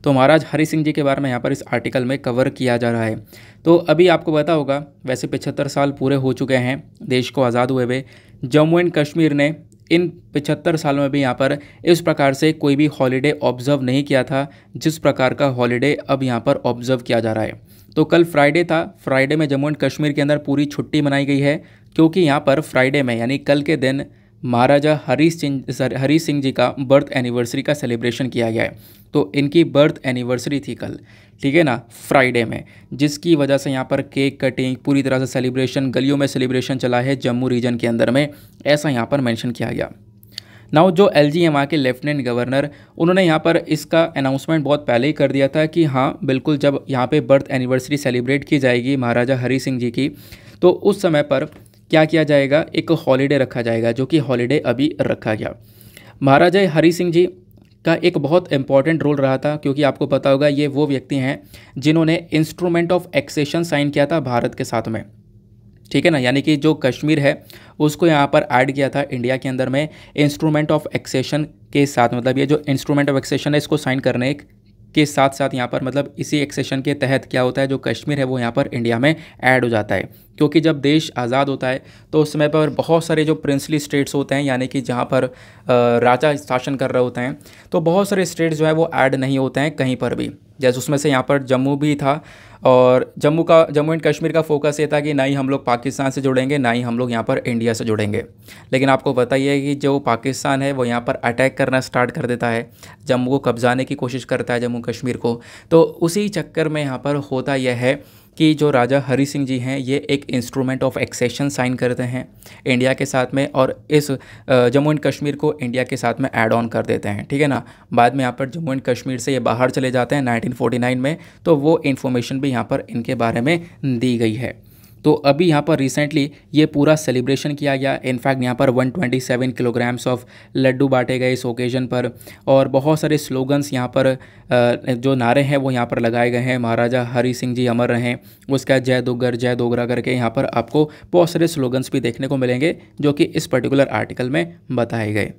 तो महाराज हरि सिंह जी के बारे में यहाँ पर इस आर्टिकल में कवर किया जा रहा है। तो अभी आपको पता होगा, वैसे 75 साल पूरे हो चुके हैं देश को आज़ाद हुए हुए। जम्मू एंड कश्मीर ने इन 75 सालों में भी यहाँ पर इस प्रकार से कोई भी हॉलीडे ऑब्ज़र्व नहीं किया था जिस प्रकार का हॉलीडे अब यहाँ पर ऑब्ज़र्व किया जा रहा है। तो कल फ्राइडे था, फ्राइडे में जम्मू एंड कश्मीर के अंदर पूरी छुट्टी मनाई गई है, क्योंकि यहाँ पर फ्राइडे में यानी कल के दिन महाराजा हरि सिंह जी का बर्थ एनिवर्सरी का सेलिब्रेशन किया गया है। तो इनकी बर्थ एनिवर्सरी थी कल, ठीक है ना, फ्राइडे में, जिसकी वजह से यहाँ पर केक कटिंग, पूरी तरह से सेलिब्रेशन, गलियों में सेलिब्रेशन चला है जम्मू रीजन के अंदर में, ऐसा यहाँ पर मेंशन किया गया। नाउ जो LG वहाँ के लेफ्टिनेंट गवर्नर, उन्होंने यहाँ पर इसका अनाउंसमेंट बहुत पहले ही कर दिया था कि हाँ बिल्कुल, जब यहाँ पे बर्थ एनिवर्सरी सेलिब्रेट की जाएगी महाराजा हरि सिंह जी की, तो उस समय पर क्या किया जाएगा, एक हॉलीडे रखा जाएगा, जो कि हॉलीडे अभी रखा गया। महाराजा हरि सिंह जी का एक बहुत इंपॉर्टेंट रोल रहा था, क्योंकि आपको पता होगा ये वो व्यक्ति हैं जिन्होंने इंस्ट्रूमेंट ऑफ एक्सेशन साइन किया था भारत के साथ में, ठीक है ना, यानी कि जो कश्मीर है उसको यहाँ पर ऐड किया था इंडिया के अंदर में इंस्ट्रूमेंट ऑफ एक्सेशन के साथ। मतलब ये जो इंस्ट्रूमेंट ऑफ एक्सेशन है इसको साइन करने के साथ साथ यहाँ पर मतलब इसी एक्सेशन के तहत क्या होता है, जो कश्मीर है वो यहाँ पर इंडिया में ऐड हो जाता है। क्योंकि जब देश आज़ाद होता है तो उस समय पर बहुत सारे जो प्रिंसली स्टेट्स होते हैं, यानी कि जहाँ पर राजा शासन कर रहे होते हैं, तो बहुत सारे स्टेट्स जो है वो ऐड नहीं होते हैं कहीं पर भी। जैसे उसमें से यहाँ पर जम्मू भी था, और जम्मू एंड कश्मीर का फोकस ये था कि ना ही हम लोग पाकिस्तान से जुड़ेंगे, ना ही हम लोग यहाँ पर इंडिया से जुड़ेंगे। लेकिन आपको पता ही है कि जो पाकिस्तान है वो यहाँ पर अटैक करना स्टार्ट कर देता है, जम्मू को कब्जाने की कोशिश करता है जम्मू कश्मीर को। तो उसी चक्कर में यहाँ पर होता यह है कि जो राजा हरि सिंह जी हैं ये एक इंस्ट्रूमेंट ऑफ एक्सेशन साइन करते हैं इंडिया के साथ में, और इस जम्मू एंड कश्मीर को इंडिया के साथ में ऐड ऑन कर देते हैं, ठीक है ना। बाद में यहाँ पर जम्मू एंड कश्मीर से ये बाहर चले जाते हैं 1949 में, तो वो इन्फॉर्मेशन भी यहाँ पर इनके बारे में दी गई है। तो अभी यहाँ पर रिसेंटली ये पूरा सेलिब्रेशन किया गया। इनफैक्ट यहाँ पर 127 किलोग्राम्स ऑफ लड्डू बांटे गए इस ओकेजन पर, और बहुत सारे स्लोगन्स यहाँ पर जो नारे हैं वो यहाँ पर लगाए गए हैं। महाराजा हरि सिंह जी अमर रहें, उसका जय दुग्गर जय डोगरा करके यहाँ पर आपको बहुत सारे स्लोगन्स भी देखने को मिलेंगे जो कि इस पर्टिकुलर आर्टिकल में बताए गए।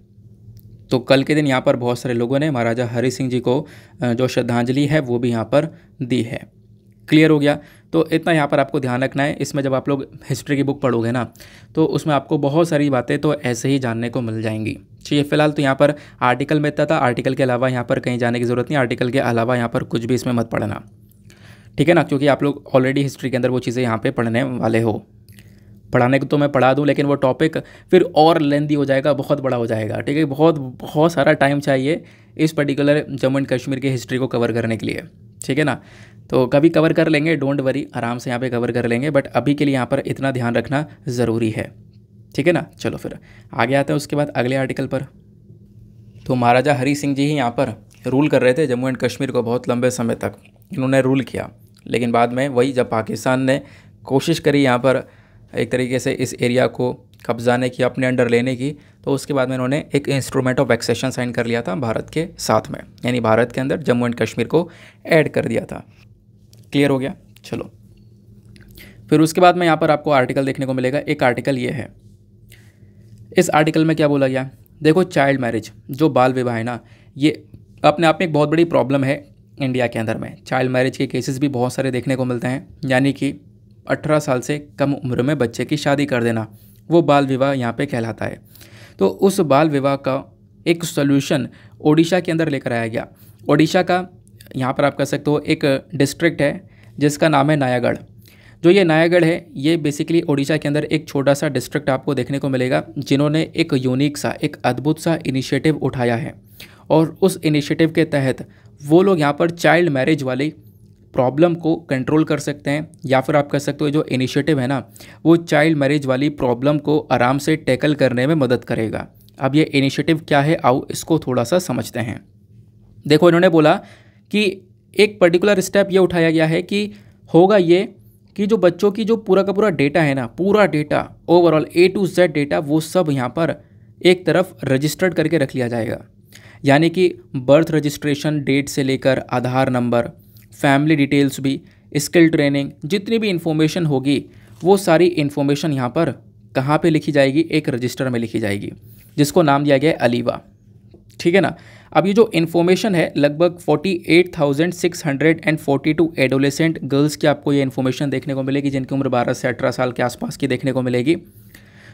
तो कल के दिन यहाँ पर बहुत सारे लोगों ने महाराजा हरि सिंह जी को जो श्रद्धांजलि है वो भी यहाँ पर दी है। क्लियर हो गया। तो इतना यहाँ पर आपको ध्यान रखना है। इसमें जब आप लोग हिस्ट्री की बुक पढ़ोगे ना तो उसमें आपको बहुत सारी बातें तो ऐसे ही जानने को मिल जाएंगी। चलिए फिलहाल तो यहाँ पर आर्टिकल में इतना था। आर्टिकल के अलावा यहाँ पर कहीं जाने की ज़रूरत नहीं। आर्टिकल के अलावा यहाँ पर कुछ भी इसमें मत पढ़ना, ठीक है ना, क्योंकि आप लोग ऑलरेडी हिस्ट्री के अंदर वो चीज़ें यहाँ पर पढ़ने वाले हो। पढ़ाने को तो मैं पढ़ा दूँ लेकिन वो टॉपिक फिर और लेंदी हो जाएगा, बहुत बड़ा हो जाएगा, ठीक है। बहुत सारा टाइम चाहिए इस पर्टिकुलर जम्मू एंड कश्मीर की हिस्ट्री को कवर करने के लिए, ठीक है ना। तो कभी कवर कर लेंगे, डोंट वरी, आराम से यहाँ पे कवर कर लेंगे, बट अभी के लिए यहाँ पर इतना ध्यान रखना ज़रूरी है, ठीक है ना। चलो फिर आगे आते हैं उसके बाद अगले आर्टिकल पर। तो महाराजा हरि सिंह जी ही यहाँ पर रूल कर रहे थे जम्मू एंड कश्मीर को बहुत लंबे समय तक इन्होंने रूल किया। लेकिन बाद में वही जब पाकिस्तान ने कोशिश करी यहाँ पर एक तरीके से इस एरिया को कब्जाने की, अपने अंडर लेने की, तो उसके बाद में इन्होंने एक इंस्ट्रूमेंट ऑफ एक्सेशन साइन कर लिया था भारत के साथ में, यानी भारत के अंदर जम्मू एंड कश्मीर को ऐड कर दिया था। क्लियर हो गया। चलो फिर उसके बाद में यहाँ पर आपको आर्टिकल देखने को मिलेगा। एक आर्टिकल ये है, इस आर्टिकल में क्या बोला गया, देखो चाइल्ड मैरिज जो बाल विवाह है ना, ये अपने आप में एक बहुत बड़ी प्रॉब्लम है इंडिया के अंदर में। चाइल्ड मैरिज के केसेस भी बहुत सारे देखने को मिलते हैं, यानी कि 18 साल से कम उम्र में बच्चे की शादी कर देना, वो बाल विवाह यहाँ पे कहलाता है। तो उस बाल विवाह का एक सॉल्यूशन ओडिशा के अंदर लेकर आया गया। ओडिशा का यहाँ पर आप कह सकते हो एक डिस्ट्रिक्ट है जिसका नाम है नायागढ़। जो ये नायागढ़ है ये बेसिकली ओडिशा के अंदर एक छोटा सा डिस्ट्रिक्ट आपको देखने को मिलेगा जिन्होंने एक यूनिक सा, एक अद्भुत सा इनिशिएटिव उठाया है। और उस इनिशिएटिव के तहत वो लोग यहाँ पर चाइल्ड मैरिज वाली प्रॉब्लम को कंट्रोल कर सकते हैं, या फिर आप कह सकते हो जो इनिशिएटिव है ना वो चाइल्ड मैरिज वाली प्रॉब्लम को आराम से टैकल करने में मदद करेगा। अब ये इनिशिएटिव क्या है, आओ इसको थोड़ा सा समझते हैं। देखो इन्होंने बोला कि एक पर्टिकुलर स्टेप ये उठाया गया है कि होगा ये कि जो बच्चों की जो पूरा का पूरा डेटा है ना, पूरा data overall A to Z data, वो सब यहाँ पर एक तरफ रजिस्टर्ड करके रख लिया जाएगा। यानी कि बर्थ रजिस्ट्रेशन डेट से लेकर आधार नंबर, फैमिली डिटेल्स भी, स्किल ट्रेनिंग, जितनी भी इन्फॉर्मेशन होगी वो सारी इन्फॉर्मेशन यहाँ पर कहाँ पे लिखी जाएगी, एक रजिस्टर में लिखी जाएगी जिसको नाम दिया गया है अलीवा, ठीक है ना। अब ये जो इन्फॉर्मेशन है लगभग 48,642 एडोलेसेंट गर्ल्स की आपको ये इन्फॉर्मेशन देखने को मिलेगी जिनकी उम्र 12 से 18 साल के आसपास की देखने को मिलेगी।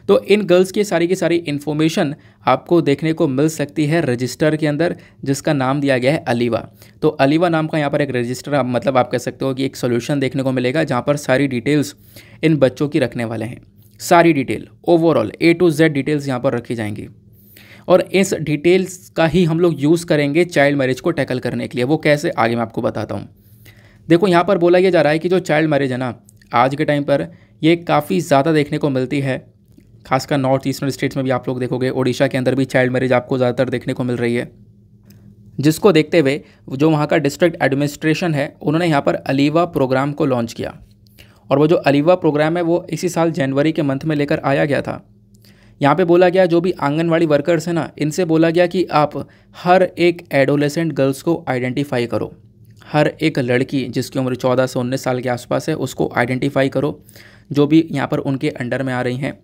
तो इन गर्ल्स की सारी इन्फॉर्मेशन आपको देखने को मिल सकती है रजिस्टर के अंदर जिसका नाम दिया गया है अलीवा। तो अलीवा नाम का यहाँ पर एक रजिस्टर, मतलब आप कह सकते हो कि एक सोल्यूशन देखने को मिलेगा जहाँ पर सारी डिटेल्स इन बच्चों की रखने वाले हैं। सारी detail overall A to Z details यहाँ पर रखी जाएंगी और इस डिटेल्स का ही हम लोग यूज़ करेंगे चाइल्ड मैरिज को टैकल करने के लिए। वो कैसे, आगे मैं आपको बताता हूँ। देखो यहाँ पर बोला यह जा रहा है कि जो चाइल्ड मैरिज है ना आज के टाइम पर ये काफ़ी ज़्यादा देखने को मिलती है, खासकर नॉर्थ ईस्टर्न स्टेट्स में भी आप लोग देखोगे। ओडिशा के अंदर भी चाइल्ड मैरिज आपको ज़्यादातर देखने को मिल रही है, जिसको देखते हुए जो वहाँ का डिस्ट्रिक्ट एडमिनिस्ट्रेशन है उन्होंने यहाँ पर अलीवा प्रोग्राम को लॉन्च किया। और वो जो अलीवा प्रोग्राम है वो इसी साल जनवरी के मंथ में लेकर आया गया था। यहाँ पे बोला गया जो भी आंगनवाड़ी वर्कर्स हैं ना, इनसे बोला गया कि आप हर एक एडोलेसेंट गर्ल्स को आइडेंटिफाई करो, हर एक लड़की जिसकी उम्र 14 से 19 साल के आसपास है उसको आइडेंटिफाई करो जो भी यहाँ पर उनके अंडर में आ रही हैं,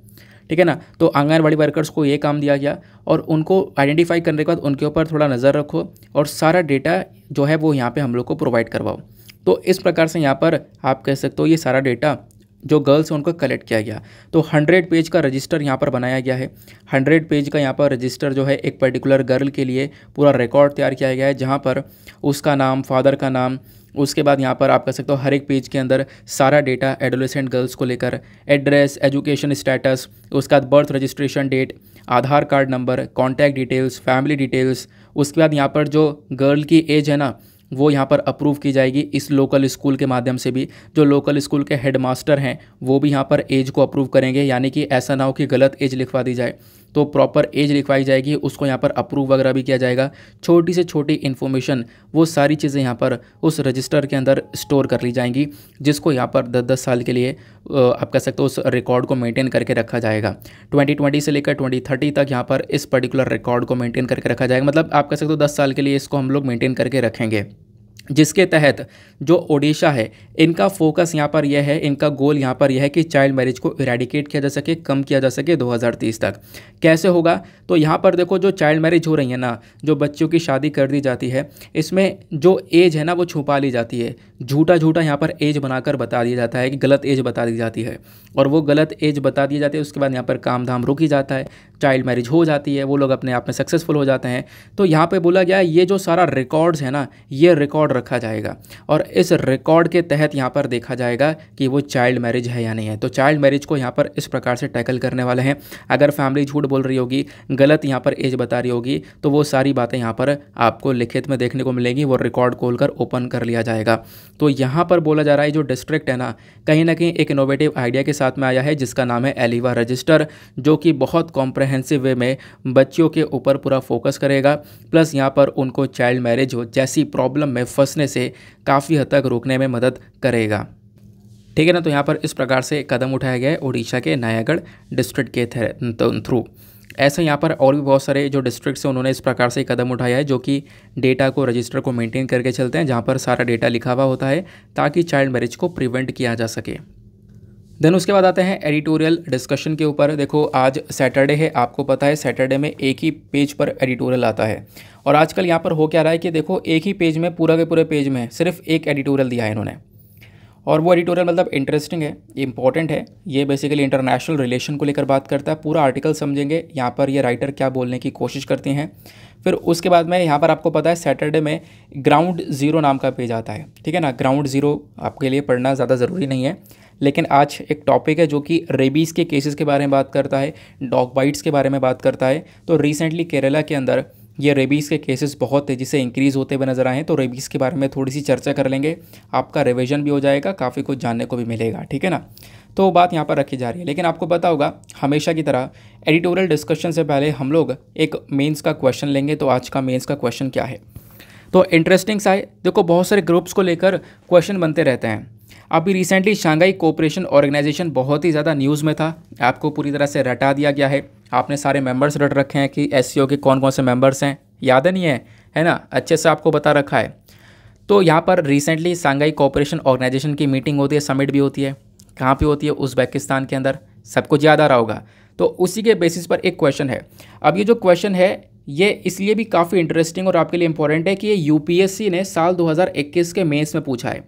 ठीक है ना। तो आंगनवाड़ी वर्कर्स को ये काम दिया गया और उनको आइडेंटिफाई करने के बाद उनके ऊपर थोड़ा नज़र रखो और सारा डेटा जो है वो यहाँ पे हम लोग को प्रोवाइड करवाओ। तो इस प्रकार से यहाँ पर आप कह सकते हो ये सारा डेटा जो गर्ल्स हैं उनको कलेक्ट किया गया। तो 100 पेज का रजिस्टर यहाँ पर बनाया गया है। 100 पेज का यहाँ पर रजिस्टर जो है एक पर्टिकुलर गर्ल के लिए पूरा रिकॉर्ड तैयार किया गया है जहाँ पर उसका नाम, फादर का नाम, उसके बाद यहाँ पर आप कह सकते हो हर एक पेज के अंदर सारा डेटा एडोलेसेंट गर्ल्स को लेकर, एड्रेस, एजुकेशन स्टेटस, उसके बाद birth registration date, Aadhaar card number, contact details, family details, उसके बाद यहाँ पर जो गर्ल की एज है ना वो यहाँ पर अप्रूव की जाएगी इस लोकल स्कूल के माध्यम से भी। जो लोकल स्कूल के हेडमास्टर हैं वो भी यहाँ पर एज को अप्रूव करेंगे, यानी कि ऐसा ना हो कि गलत एज लिखवा दी जाए। तो प्रॉपर एज लिखवाई जाएगी, उसको यहाँ पर अप्रूव वगैरह भी किया जाएगा। छोटी से छोटी इन्फॉर्मेशन वो सारी चीज़ें यहाँ पर उस रजिस्टर के अंदर स्टोर कर ली जाएंगी, जिसको यहाँ पर 10-10 साल के लिए आप कह सकते हो उस रिकॉर्ड को मेंटेन करके रखा जाएगा। 2020 से लेकर 2030 तक यहाँ पर इस पर्टिकुलर रिकॉर्ड को मेंटेन करके रखा जाएगा। मतलब आप कह सकते हो 10 साल के लिए इसको हम लोग मेंटेन करके रखेंगे, जिसके तहत जो ओडिशा है इनका फोकस यहाँ पर यह है, इनका गोल यहाँ पर यह है कि चाइल्ड मैरिज को इरेडिकेट किया जा सके, कम किया जा सके 2030 तक। कैसे होगा? तो यहाँ पर देखो, जो चाइल्ड मैरिज हो रही है ना, जो बच्चों की शादी कर दी जाती है, इसमें जो एज है ना वो छुपा ली जाती है। झूठा यहाँ पर एज बनाकर बता दिया जाता है कि गलत एज बता दी जाती है, और वो गलत एज बता दी जाती है। उसके बाद यहाँ पर काम धाम रुक ही जाता है, चाइल्ड मैरिज हो जाती है, वो लोग अपने आप में सक्सेसफुल हो जाते हैं। तो यहाँ पे बोला गया ये जो सारा रिकॉर्ड्स है ना, ये रिकॉर्ड रखा जाएगा, और इस रिकॉर्ड के तहत यहाँ पर देखा जाएगा कि वो चाइल्ड मैरिज है या नहीं है। तो चाइल्ड मैरिज को यहाँ पर इस प्रकार से टैकल करने वाले हैं। अगर फैमिली झूठ बोल रही होगी, गलत यहाँ पर एज बता रही होगी, तो वो सारी बातें यहाँ पर आपको लिखित में देखने को मिलेंगी, वो रिकॉर्ड खोलकर ओपन कर लिया जाएगा। तो यहाँ पर बोला जा रहा है जो डिस्ट्रिक्ट है ना कहीं एक इनोवेटिव आइडिया के साथ में आया है, जिसका नाम है एलिवा रजिस्टर, जो कि बहुत कॉम्प्रहेंसिव वे में बच्चियों के ऊपर पूरा फोकस करेगा, प्लस यहाँ पर उनको चाइल्ड मैरिज हो जैसी प्रॉब्लम में फंसने से काफ़ी हद तक रोकने में मदद करेगा। ठीक है ना। तो यहाँ पर इस प्रकार से कदम उठाया गया है उड़ीसा के नयागढ़ डिस्ट्रिक्ट के थ्रू। ऐसे यहाँ पर और भी बहुत सारे जो डिस्ट्रिक्ट्स हैं उन्होंने इस प्रकार से कदम उठाया है, जो कि डेटा को, रजिस्टर को मेंटेन करके चलते हैं, जहाँ पर सारा डेटा लिखा हुआ होता है ताकि चाइल्ड मैरिज को प्रिवेंट किया जा सके। देन उसके बाद आते हैं एडिटोरियल डिस्कशन के ऊपर। देखो आज सैटरडे है, आपको पता है सैटरडे में एक ही पेज पर एडिटोरियल आता है, और आजकल यहाँ पर हो क्या रहा है कि देखो एक ही पेज में, पूरा के पूरे पेज में सिर्फ एक एडिटोरियल दिया है इन्होंने, और वो एडिटोरियल मतलब इंटरेस्टिंग है, इंपॉर्टेंट है। ये बेसिकली इंटरनेशनल रिलेशन को लेकर बात करता है। पूरा आर्टिकल समझेंगे यहाँ पर ये राइटर क्या बोलने की कोशिश करते हैं। फिर उसके बाद में यहाँ पर आपको पता है सैटरडे में ग्राउंड ज़ीरो नाम का पेज आता है, ठीक है ना। ग्राउंड ज़ीरो आपके लिए पढ़ना ज़्यादा ज़रूरी नहीं है, लेकिन आज एक टॉपिक है जो कि रेबीज़ के केसेस के बारे में बात करता है, डॉग बाइट्स के बारे में बात करता है। तो रिसेंटली केरला के अंदर ये रेबीज़ के केसेस बहुत तेज़ी से इंक्रीज़ होते हुए नज़र आए हैं। तो रेबीज़ के बारे में थोड़ी सी चर्चा कर लेंगे, आपका रिवीजन भी हो जाएगा, काफ़ी कुछ जानने को भी मिलेगा, ठीक है ना। तो बात यहाँ पर रखी जा रही है, लेकिन आपको पता होगा हमेशा की तरह एडिटोरियल डिस्कशन से पहले हम लोग एक मेंस का क्वेश्चन लेंगे। तो आज का मेंस का क्वेश्चन क्या है? तो इंटरेस्टिंग सा है। देखो बहुत सारे ग्रुप्स को लेकर क्वेश्चन बनते रहते हैं। अभी रिसेंटली शंघाई कोऑपरेशन ऑर्गेनाइजेशन बहुत ही ज़्यादा न्यूज़ में था, आपको पूरी तरह से रटा दिया गया है। आपने सारे मेंबर्स रट रखे हैं कि एससीओ के कौन कौन से मेंबर्स हैं, याद नहीं है ना, अच्छे से आपको बता रखा है। तो यहाँ पर रिसेंटली शंघाई कोऑपरेशन ऑर्गेनाइजेशन की मीटिंग होती है, समिट भी होती है। कहाँ पे होती है? उज़्बेकिस्तान के अंदर, सब कुछ याद आ रहा होगा। तो उसी के बेसिस पर एक क्वेश्चन है। अब ये जो क्वेश्चन है ये इसलिए भी काफ़ी इंटरेस्टिंग और आपके लिए इंपॉर्टेंट है कि ये यूपीएससी ने साल 2021 के मेंस में पूछा है।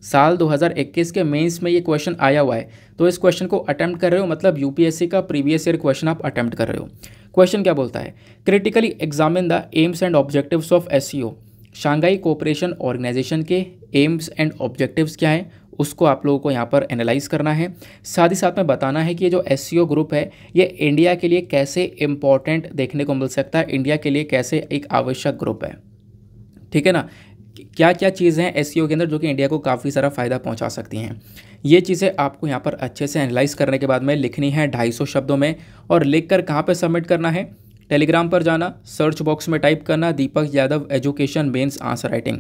साल 2021 के मेंस में ये क्वेश्चन आया हुआ है। तो इस क्वेश्चन को अटेम्प्ट कर रहे हो, मतलब यूपीएससी का प्रीवियस ईयर क्वेश्चन आप अटेम्प्ट कर रहे हो। क्वेश्चन क्या बोलता है? Critically examine the aims and objectives of SCO. Shanghai cooperation organisation के एम्स एंड ऑब्जेक्टिव्स क्या हैं, उसको आप लोगों को यहाँ पर एनालाइज करना है। साथ ही साथ में बताना है कि ये जो एससीओ ग्रुप है ये इंडिया के लिए कैसे इंपॉर्टेंट देखने को मिल सकता है, इंडिया के लिए कैसे एक आवश्यक ग्रुप है, ठीक है ना। क्या क्या चीज़ें हैं एससीओ के अंदर जो कि इंडिया को काफ़ी सारा फ़ायदा पहुंचा सकती हैं। ये चीज़ें आपको यहाँ पर अच्छे से एनालाइज करने के बाद में लिखनी है 250 शब्दों में, और लिखकर कहाँ पे सबमिट करना है? टेलीग्राम पर जाना, सर्च बॉक्स में टाइप करना Deepak Yadav education mains answer writing,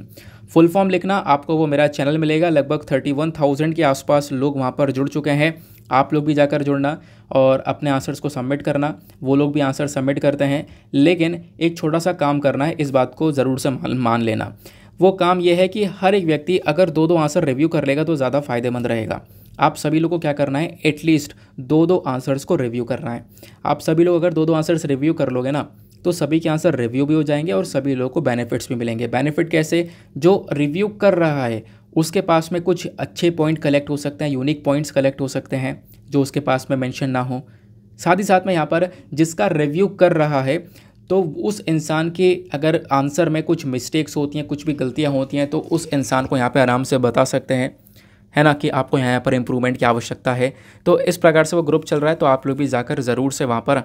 full form लिखना। आपको वो मेरा चैनल मिलेगा, लगभग 31,000 के आसपास लोग वहाँ पर जुड़ चुके हैं। आप लोग भी जाकर जुड़ना और अपने आंसर्स को सबमिट करना। वो लोग भी आंसर सबमिट करते हैं, लेकिन एक छोटा सा काम करना है, इस बात को ज़रूर से मान लेना। वो काम ये है कि हर एक व्यक्ति अगर 2-2 आंसर रिव्यू कर लेगा तो ज़्यादा फ़ायदेमंद रहेगा। आप सभी लोग को क्या करना है? एटलीस्ट 2-2 आंसर्स को रिव्यू करना है। आप सभी लोग अगर 2-2 आंसर्स रिव्यू कर लोगे ना, तो सभी के आंसर रिव्यू भी हो जाएंगे और सभी लोगों को बेनिफिट्स भी मिलेंगे। बेनिफिट कैसे? जो रिव्यू कर रहा है उसके पास में कुछ अच्छे पॉइंट कलेक्ट हो सकते हैं, यूनिक पॉइंट्स कलेक्ट हो सकते हैं जो उसके पास में मेंशन ना हो। साथ ही साथ में यहाँ पर जिसका रिव्यू कर रहा है तो उस इंसान के अगर आंसर में कुछ मिस्टेक्स होती हैं, कुछ भी गलतियाँ होती हैं, तो उस इंसान को यहाँ पे आराम से बता सकते हैं, है ना, कि आपको यहाँ पर इम्प्रूवमेंट की आवश्यकता है। तो इस प्रकार से वो ग्रुप चल रहा है, तो आप लोग भी जाकर ज़रूर से वहाँ पर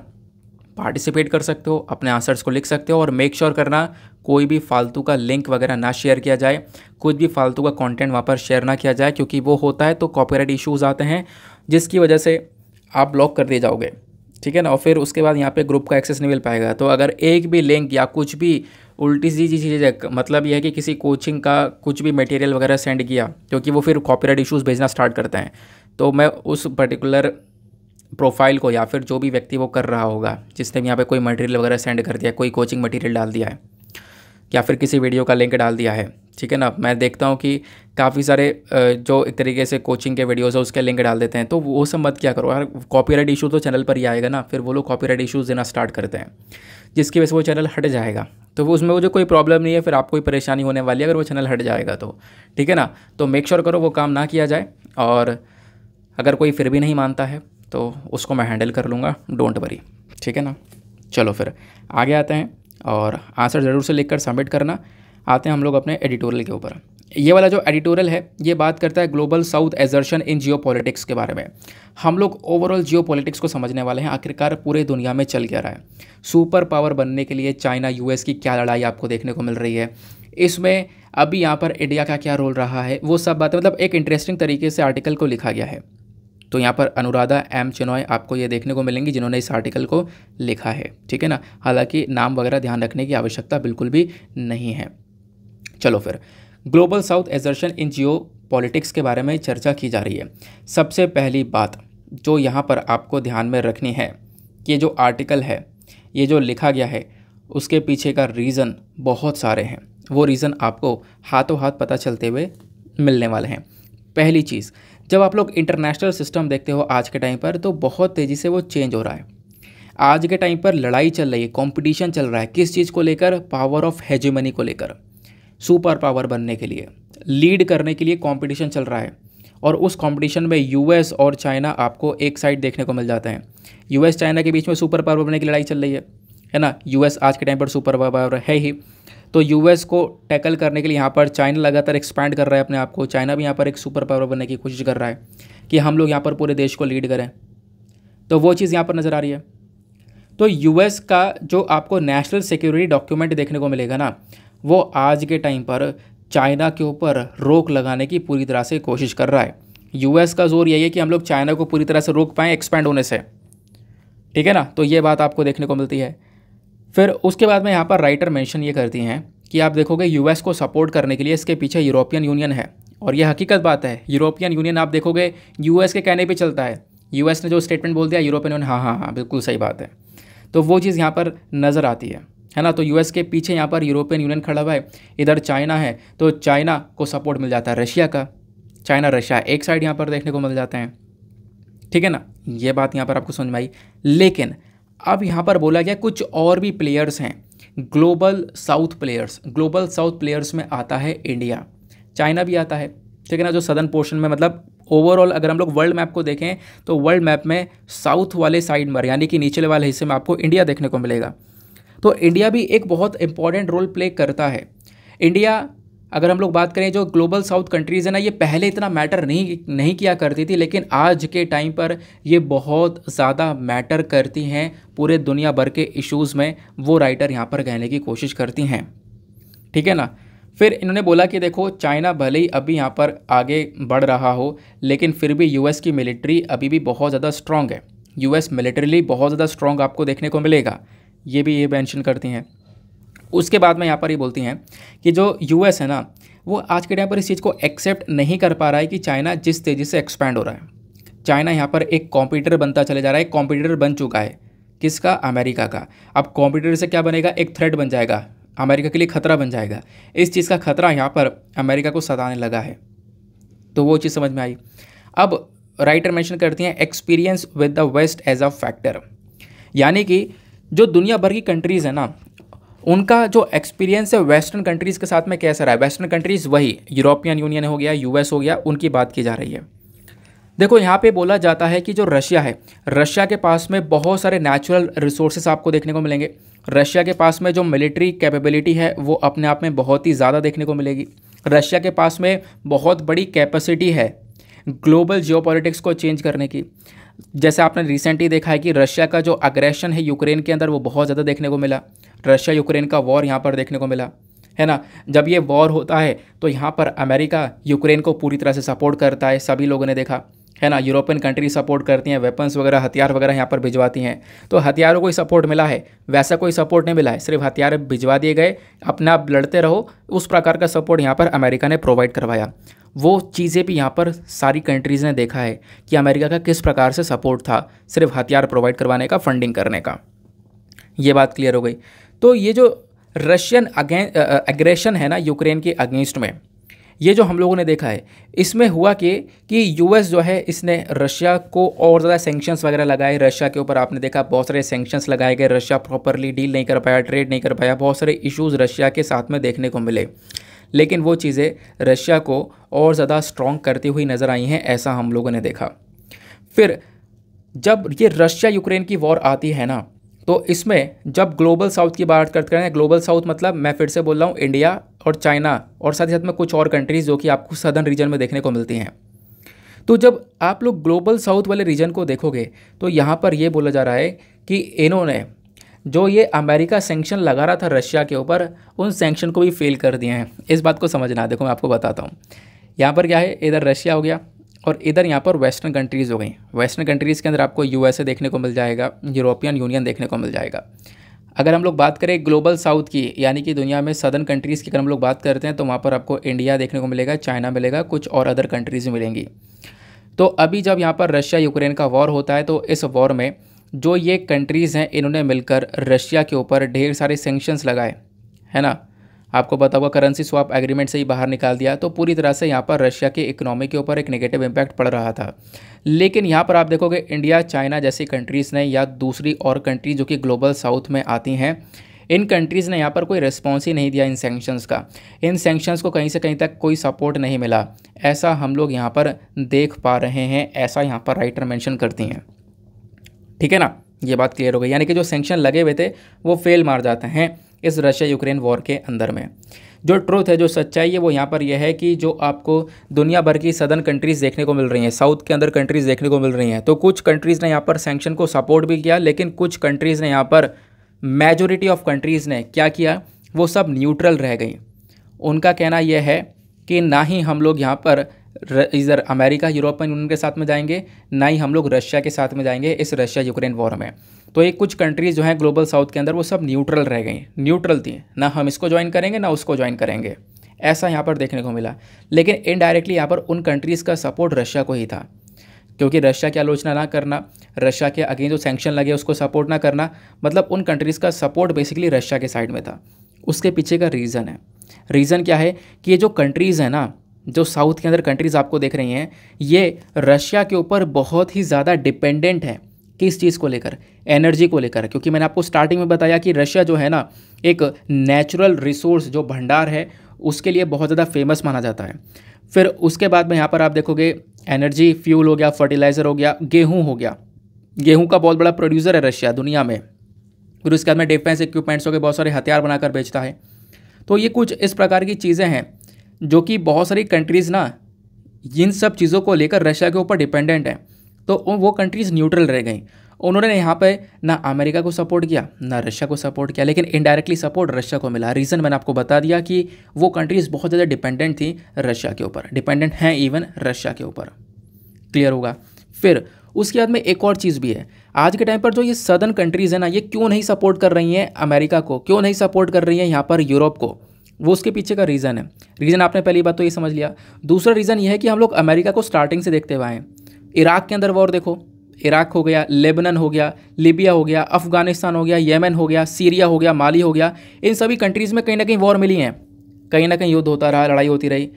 पार्टिसिपेट कर सकते हो, अपने आंसर्स को लिख सकते हो। और मेक श्योर करना कोई भी फालतू का लिंक वगैरह ना शेयर किया जाए, कुछ भी फालतू का कंटेंट वहाँ पर शेयर ना किया जाए, क्योंकि वो होता है तो कॉपीराइट इश्यूज़ आते हैं जिसकी वजह से आप ब्लॉक कर दिए जाओगे। ठीक है ना, और फिर उसके बाद यहाँ पे ग्रुप का एक्सेस नहीं मिल पाएगा। तो अगर एक भी लिंक या कुछ भी उल्टी सीधी चीज़, मतलब यह है कि किसी कोचिंग का कुछ भी मटेरियल वगैरह सेंड किया, क्योंकि वो फिर कॉपीराइट इश्यूज़ भेजना स्टार्ट करते हैं, तो मैं उस पर्टिकुलर प्रोफाइल को या फिर जो भी व्यक्ति वो कर रहा होगा, जिसने भी यहाँ पे कोई मटेरियल वगैरह सेंड कर दिया, कोई कोचिंग मटेरियल डाल दिया है या फिर किसी वीडियो का लिंक डाल दिया है, ठीक है ना। मैं देखता हूँ कि काफ़ी सारे जो एक तरीके से कोचिंग के वीडियोस है उसके लिंक डाल देते हैं, तो वो सब मत क्या करो यार। कॉपीराइट इशू तो चैनल पर ही आएगा ना, फिर वो लोग कॉपीराइट इशूज़ देना स्टार्ट करते हैं, जिसकी वजह से वो चैनल हट जाएगा। तो वो उसमें मुझे कोई प्रॉब्लम नहीं है, फिर आपको कोई परेशानी होने वाली है अगर वो चैनल हट जाएगा तो, ठीक है ना। तो मेक श्योर करो वो काम ना किया जाए, और अगर कोई फिर भी नहीं मानता है तो उसको मैं हैंडल कर लूँगा, डोंट वरी, ठीक है ना। चलो फिर आगे आते हैं, और आंसर ज़रूर से लिखकर सबमिट करना। आते हैं हम लोग अपने एडिटोरियल के ऊपर। ये वाला जो एडिटोरियल है ये बात करता है ग्लोबल साउथ एजर्शन इन जियोपॉलिटिक्स के बारे में। हम लोग ओवरऑल जियोपॉलिटिक्स को समझने वाले हैं, आखिरकार पूरे दुनिया में चल क्या रहा है। सुपर पावर बनने के लिए चाइना यूएस की क्या लड़ाई आपको देखने को मिल रही है, इसमें अभी यहाँ पर इंडिया का क्या रोल रहा है, वो सब बातें, मतलब एक इंटरेस्टिंग तरीके से आर्टिकल को लिखा गया है। तो यहाँ पर अनुराधा एम चिनॉय आपको ये देखने को मिलेंगी जिन्होंने इस आर्टिकल को लिखा है, ठीक है ना। हालांकि नाम वगैरह ध्यान रखने की आवश्यकता बिल्कुल भी नहीं है। चलो फिर ग्लोबल साउथ एजर्शन इन जियो पॉलिटिक्स के बारे में चर्चा की जा रही है। सबसे पहली बात जो यहाँ पर आपको ध्यान में रखनी है कि ये जो आर्टिकल है, ये जो लिखा गया है, उसके पीछे का रीज़न बहुत सारे हैं। वो रीज़न आपको हाथों हाथ पता चलते हुए मिलने वाले हैं। पहली चीज़, जब आप लोग इंटरनेशनल सिस्टम देखते हो आज के टाइम पर, तो बहुत तेज़ी से वो चेंज हो रहा है। आज के टाइम पर लड़ाई चल रही है, कंपटीशन चल रहा है, किस चीज़ को लेकर, पावर ऑफ हेजेमनी को लेकर। सुपर पावर बनने के लिए, लीड करने के लिए कंपटीशन चल रहा है, और उस कंपटीशन में यूएस और चाइना आपको एक साइड देखने को मिल जाते हैं। यूएस चाइना के बीच में सुपर पावर बनने की लड़ाई चल रही है ना। यूएस आज के टाइम पर सुपर पावर है ही, तो यूएस को टैकल करने के लिए यहाँ पर चाइना लगातार एक्सपैंड कर रहा है अपने आप को। चाइना भी यहाँ पर एक सुपर पावर बनने की कोशिश कर रहा है कि हम लोग यहाँ पर पूरे देश को लीड करें, तो वो चीज़ यहाँ पर नज़र आ रही है। तो यूएस का जो आपको नेशनल सिक्योरिटी डॉक्यूमेंट देखने को मिलेगा ना, वो आज के टाइम पर चाइना के ऊपर रोक लगाने की पूरी तरह से कोशिश कर रहा है। यूएस का जोर यही है कि हम लोग चाइना को पूरी तरह से रोक पाएँ एक्सपैंड होने से, ठीक है ना। तो ये बात आपको देखने को मिलती है। फिर उसके बाद में यहाँ पर राइटर मेंशन ये करती हैं कि आप देखोगे यूएस को सपोर्ट करने के लिए इसके पीछे यूरोपियन यूनियन है, और ये हकीकत बात है। यूरोपियन यूनियन आप देखोगे यूएस के कहने पे चलता है। यूएस ने जो स्टेटमेंट बोल दिया, यूरोपियन यूनियन हाँ हाँ हाँ बिल्कुल सही बात है, तो वो चीज़ यहाँ पर नज़र आती है ना। तो यूएस के पीछे यहाँ पर यूरोपियन यूनियन खड़ा हुआ है, इधर चाइना है, तो चाइना को सपोर्ट मिल जाता है रशिया का। चाइना रशिया एक साइड यहाँ पर देखने को मिल जाते हैं, ठीक है ना। ये बात यहाँ पर आपको समझ में आई। लेकिन अब यहाँ पर बोला गया कुछ और भी प्लेयर्स हैं, global south players. Global south players में आता है इंडिया, चाइना भी आता है, ठीक है ना। जो सदर्न पोर्शन में, मतलब ओवरऑल अगर हम लोग वर्ल्ड मैप को देखें तो वर्ल्ड मैप में साउथ वाले साइड में, यानी कि नीचे वाले हिस्से में आपको इंडिया देखने को मिलेगा। तो इंडिया भी एक बहुत इंपॉर्टेंट रोल प्ले करता है। इंडिया, अगर हम लोग बात करें, जो ग्लोबल साउथ कंट्रीज़ है ना, ये पहले इतना मैटर नहीं किया करती थी, लेकिन आज के टाइम पर ये बहुत ज़्यादा मैटर करती हैं पूरे दुनिया भर के इश्यूज़ में। वो राइटर यहाँ पर कहने की कोशिश करती हैं, ठीक है ना। फिर इन्होंने बोला कि देखो चाइना भले ही अभी यहाँ पर आगे बढ़ रहा हो, लेकिन फिर भी यूएस की मिलिट्री अभी भी बहुत ज़्यादा स्ट्रॉन्ग है। यूएस मिलिट्रीली बहुत ज़्यादा स्ट्रॉन्ग आपको देखने को मिलेगा, ये भी ये मेंशन करती हैं। उसके बाद में यहाँ पर ये बोलती हैं कि जो यूएस है ना, वो आज के टाइम पर इस चीज़ को एक्सेप्ट नहीं कर पा रहा है कि चाइना जिस तेज़ी से एक्सपैंड हो रहा है। चाइना यहाँ पर एक कॉम्पिटिटर बनता चले जा रहा है, एक कॉम्पिटिटर बन चुका है। किसका? अमेरिका का। अब कॉम्पिटिटर से क्या बनेगा? एक थ्रेट बन जाएगा, अमेरिका के लिए खतरा बन जाएगा। इस चीज़ का खतरा यहाँ पर अमेरिका को सताने लगा है, तो वो चीज़ समझ में आई। अब राइटर मेंशन करती हैं experience with the West as a factor, यानी कि जो दुनिया भर की कंट्रीज़ है ना, उनका जो एक्सपीरियंस है वेस्टर्न कंट्रीज़ के साथ में कैसा रहा है। वेस्टर्न कंट्रीज़ वही यूरोपियन यूनियन हो गया, यूएस हो गया, उनकी बात की जा रही है। देखो यहाँ पे बोला जाता है कि जो रशिया है, रशिया के पास में बहुत सारे नेचुरल रिसोर्सेस आपको देखने को मिलेंगे। रशिया के पास में जो मिलिट्री कैपेबिलिटी है वो अपने आप में बहुत ही ज़्यादा देखने को मिलेगी। रशिया के पास में बहुत बड़ी कैपेसिटी है ग्लोबल जियोपॉलिटिक्स को चेंज करने की। जैसे आपने रिसेंटली देखा है कि रशिया का जो अग्रेशन है यूक्रेन के अंदर, वो बहुत ज़्यादा देखने को मिला। रशिया यूक्रेन का वॉर यहाँ पर देखने को मिला, है ना। जब ये वॉर होता है तो यहाँ पर अमेरिका यूक्रेन को पूरी तरह से सपोर्ट करता है, सभी लोगों ने देखा, है ना। यूरोपियन कंट्री सपोर्ट करती हैं, वेपन्स वगैरह, हथियार वगैरह यहाँ पर भिजवाती हैं। तो हथियारों को ही सपोर्ट मिला है, वैसा कोई सपोर्ट नहीं मिला है, सिर्फ हथियार भिजवा दिए गए, अपना आप लड़ते रहो, उस प्रकार का सपोर्ट यहाँ पर अमेरिका ने प्रोवाइड करवाया। वो चीज़ें भी यहाँ पर सारी कंट्रीज़ ने देखा है कि अमेरिका का किस प्रकार से सपोर्ट था, सिर्फ हथियार प्रोवाइड करवाने का, फंडिंग करने का। ये बात क्लियर हो गई। तो ये जो रशियन एग्रेशन है ना यूक्रेन के अगेंस्ट में, ये जो हम लोगों ने देखा है, इसमें हुआ कि यूएस जो है इसने रशिया को और ज़्यादा सैंक्शंस वगैरह लगाए। रशिया के ऊपर आपने देखा बहुत सारे सैंक्शंस लगाए गए, रशिया प्रॉपरली डील नहीं कर पाया, ट्रेड नहीं कर पाया, बहुत सारे इश्यूज़ रशिया के साथ में देखने को मिले। लेकिन वो चीज़ें रशिया को और ज़्यादा स्ट्रॉन्ग करती हुई नज़र आई हैं, ऐसा हम लोगों ने देखा। फिर जब ये रशिया यूक्रेन की वॉर आती है ना, तो इसमें जब ग्लोबल साउथ की बात करते हैं, ग्लोबल साउथ मतलब मैं फिर से बोल रहा हूँ, इंडिया और चाइना और साथ ही साथ में कुछ और कंट्रीज़ जो कि आपको सदर्न रीजन में देखने को मिलती हैं। तो जब आप लोग ग्लोबल साउथ वाले रीजन को देखोगे तो यहाँ पर ये बोला जा रहा है कि इन्होंने जो ये अमेरिका सैंक्शन लगा रहा था रशिया के ऊपर, उन सैंक्शन को भी फेल कर दिए हैं। इस बात को समझना, देखो मैं आपको बताता हूँ। यहाँ पर क्या है, इधर रशिया हो गया और इधर यहाँ पर वेस्टर्न कंट्रीज़ हो गई। वेस्टर्न कंट्रीज़ के अंदर आपको यूएसए देखने को मिल जाएगा, यूरोपियन यूनियन देखने को मिल जाएगा। अगर हम लोग बात करें ग्लोबल साउथ की, यानी कि दुनिया में सदर्न कंट्रीज़ की अगर हम लोग बात करते हैं, तो वहाँ पर आपको इंडिया देखने को मिलेगा, चाइना मिलेगा, कुछ और अदर कंट्रीज़ मिलेंगी। तो अभी जब यहाँ पर रशिया यूक्रेन का वॉर होता है, तो इस वॉर में जो ये कंट्रीज़ हैं, इन्होंने मिलकर रशिया के ऊपर ढेर सारे सैंक्शंस लगाए, है ना। आपको पता होगा करेंसी स्वैप एग्रीमेंट से ही बाहर निकाल दिया। तो पूरी तरह से यहाँ पर रशिया के इकोनॉमी के ऊपर एक नेगेटिव इम्पैक्ट पड़ रहा था। लेकिन यहाँ पर आप देखोगे इंडिया, चाइना जैसी कंट्रीज़ ने या दूसरी और कंट्री जो कि ग्लोबल साउथ में आती हैं, इन कंट्रीज़ ने यहाँ पर कोई रिस्पॉन्स ही नहीं दिया इन सैंक्शंस का। इन सैंक्शंस को कहीं से कहीं तक कोई सपोर्ट नहीं मिला, ऐसा हम लोग यहाँ पर देख पा रहे हैं, ऐसा यहाँ पर राइटर मेंशन करती हैं। ठीक है ना, ये बात क्लियर हो गई। यानी कि जो सैंक्शन लगे हुए थे वो फेल मार जाते हैं इस रशिया यूक्रेन वॉर के अंदर में। जो ट्रूथ है, जो सच्चाई है, वो यहाँ पर यह है कि जो आपको दुनिया भर की सदर्न कंट्रीज़ देखने को मिल रही हैं, साउथ के अंदर कंट्रीज़ देखने को मिल रही हैं, तो कुछ कंट्रीज़ ने यहाँ पर सैंक्शन को सपोर्ट भी किया, लेकिन कुछ कंट्रीज़ ने यहाँ पर, मेजॉरिटी ऑफ कंट्रीज़ ने क्या किया, वो सब न्यूट्रल रह गई। उनका कहना यह है कि ना ही हम लोग यहाँ पर इधर अमेरिका यूरोपियन यूनियन के साथ में जाएंगे, ना ही हम लोग रशिया के साथ में जाएंगे इस रशिया यूक्रेन वॉर में। तो ये कुछ कंट्रीज़ जो हैं ग्लोबल साउथ के अंदर, वो सब न्यूट्रल रह गई, न्यूट्रल थी, ना हम इसको ज्वाइन करेंगे ना उसको ज्वाइन करेंगे, ऐसा यहाँ पर देखने को मिला। लेकिन इनडायरेक्टली यहाँ पर उन कंट्रीज़ का सपोर्ट रशिया को ही था, क्योंकि रशिया की आलोचना ना करना, रशिया के अगेंस्ट जो सैंक्शन लगे उसको सपोर्ट ना करना, मतलब उन कंट्रीज़ का सपोर्ट बेसिकली रशिया के साइड में था। उसके पीछे का रीज़न है, रीज़न क्या है कि ये जो कंट्रीज़ हैं ना, जो साउथ के अंदर कंट्रीज़ आपको देख रही हैं, ये रशिया के ऊपर बहुत ही ज़्यादा डिपेंडेंट है। किस चीज़ को लेकर? एनर्जी को लेकर। क्योंकि मैंने आपको स्टार्टिंग में बताया कि रशिया जो है ना, एक नेचुरल रिसोर्स जो भंडार है उसके लिए बहुत ज़्यादा फेमस माना जाता है। फिर उसके बाद में यहाँ पर आप देखोगे एनर्जी, फ्यूल हो गया, फर्टिलाइज़र हो गया, गेहूँ हो गया, गेहूँ का बहुत बड़ा प्रोड्यूसर है रशिया दुनिया में। फिर उसके बाद में डिफेंस इक्विपमेंट्स हो गए, बहुत सारे हथियार बनाकर बेचता है। तो ये कुछ इस प्रकार की चीज़ें हैं जो कि बहुत सारी कंट्रीज़ ना इन सब चीज़ों को लेकर रशिया के ऊपर डिपेंडेंट है। तो वो कंट्रीज़ न्यूट्रल रह गई। उन्होंने यहाँ पे ना अमेरिका को सपोर्ट किया ना रशिया को सपोर्ट किया, लेकिन इनडायरेक्टली सपोर्ट रशिया को मिला। रीज़न मैंने आपको बता दिया कि वो कंट्रीज़ बहुत ज़्यादा डिपेंडेंट थी रशिया के ऊपर, डिपेंडेंट हैं इवन रशिया के ऊपर। क्लियर होगा। फिर उसके बाद में एक और चीज़ भी है, आज के टाइम पर जो ये सदर्न कंट्रीज़ है ना, ये क्यों नहीं सपोर्ट कर रही हैं अमेरिका को, क्यों नहीं सपोर्ट कर रही हैं यहाँ पर यूरोप को, वो उसके पीछे का रीज़न है। रीज़न आपने पहली बात तो ये समझ लिया। दूसरा रीज़न ये है कि हम लोग अमेरिका को स्टार्टिंग से देखते हुए हैं। इराक के अंदर वॉर देखो, इराक हो गया, लेबनान हो गया, लीबिया हो गया, अफगानिस्तान हो गया, येमेन हो गया, सीरिया हो गया, माली हो गया, इन सभी कंट्रीज़ में कहीं ना कहीं वॉर मिली हैं, कहीं ना कहीं युद्ध होता रहा, लड़ाई होती रही,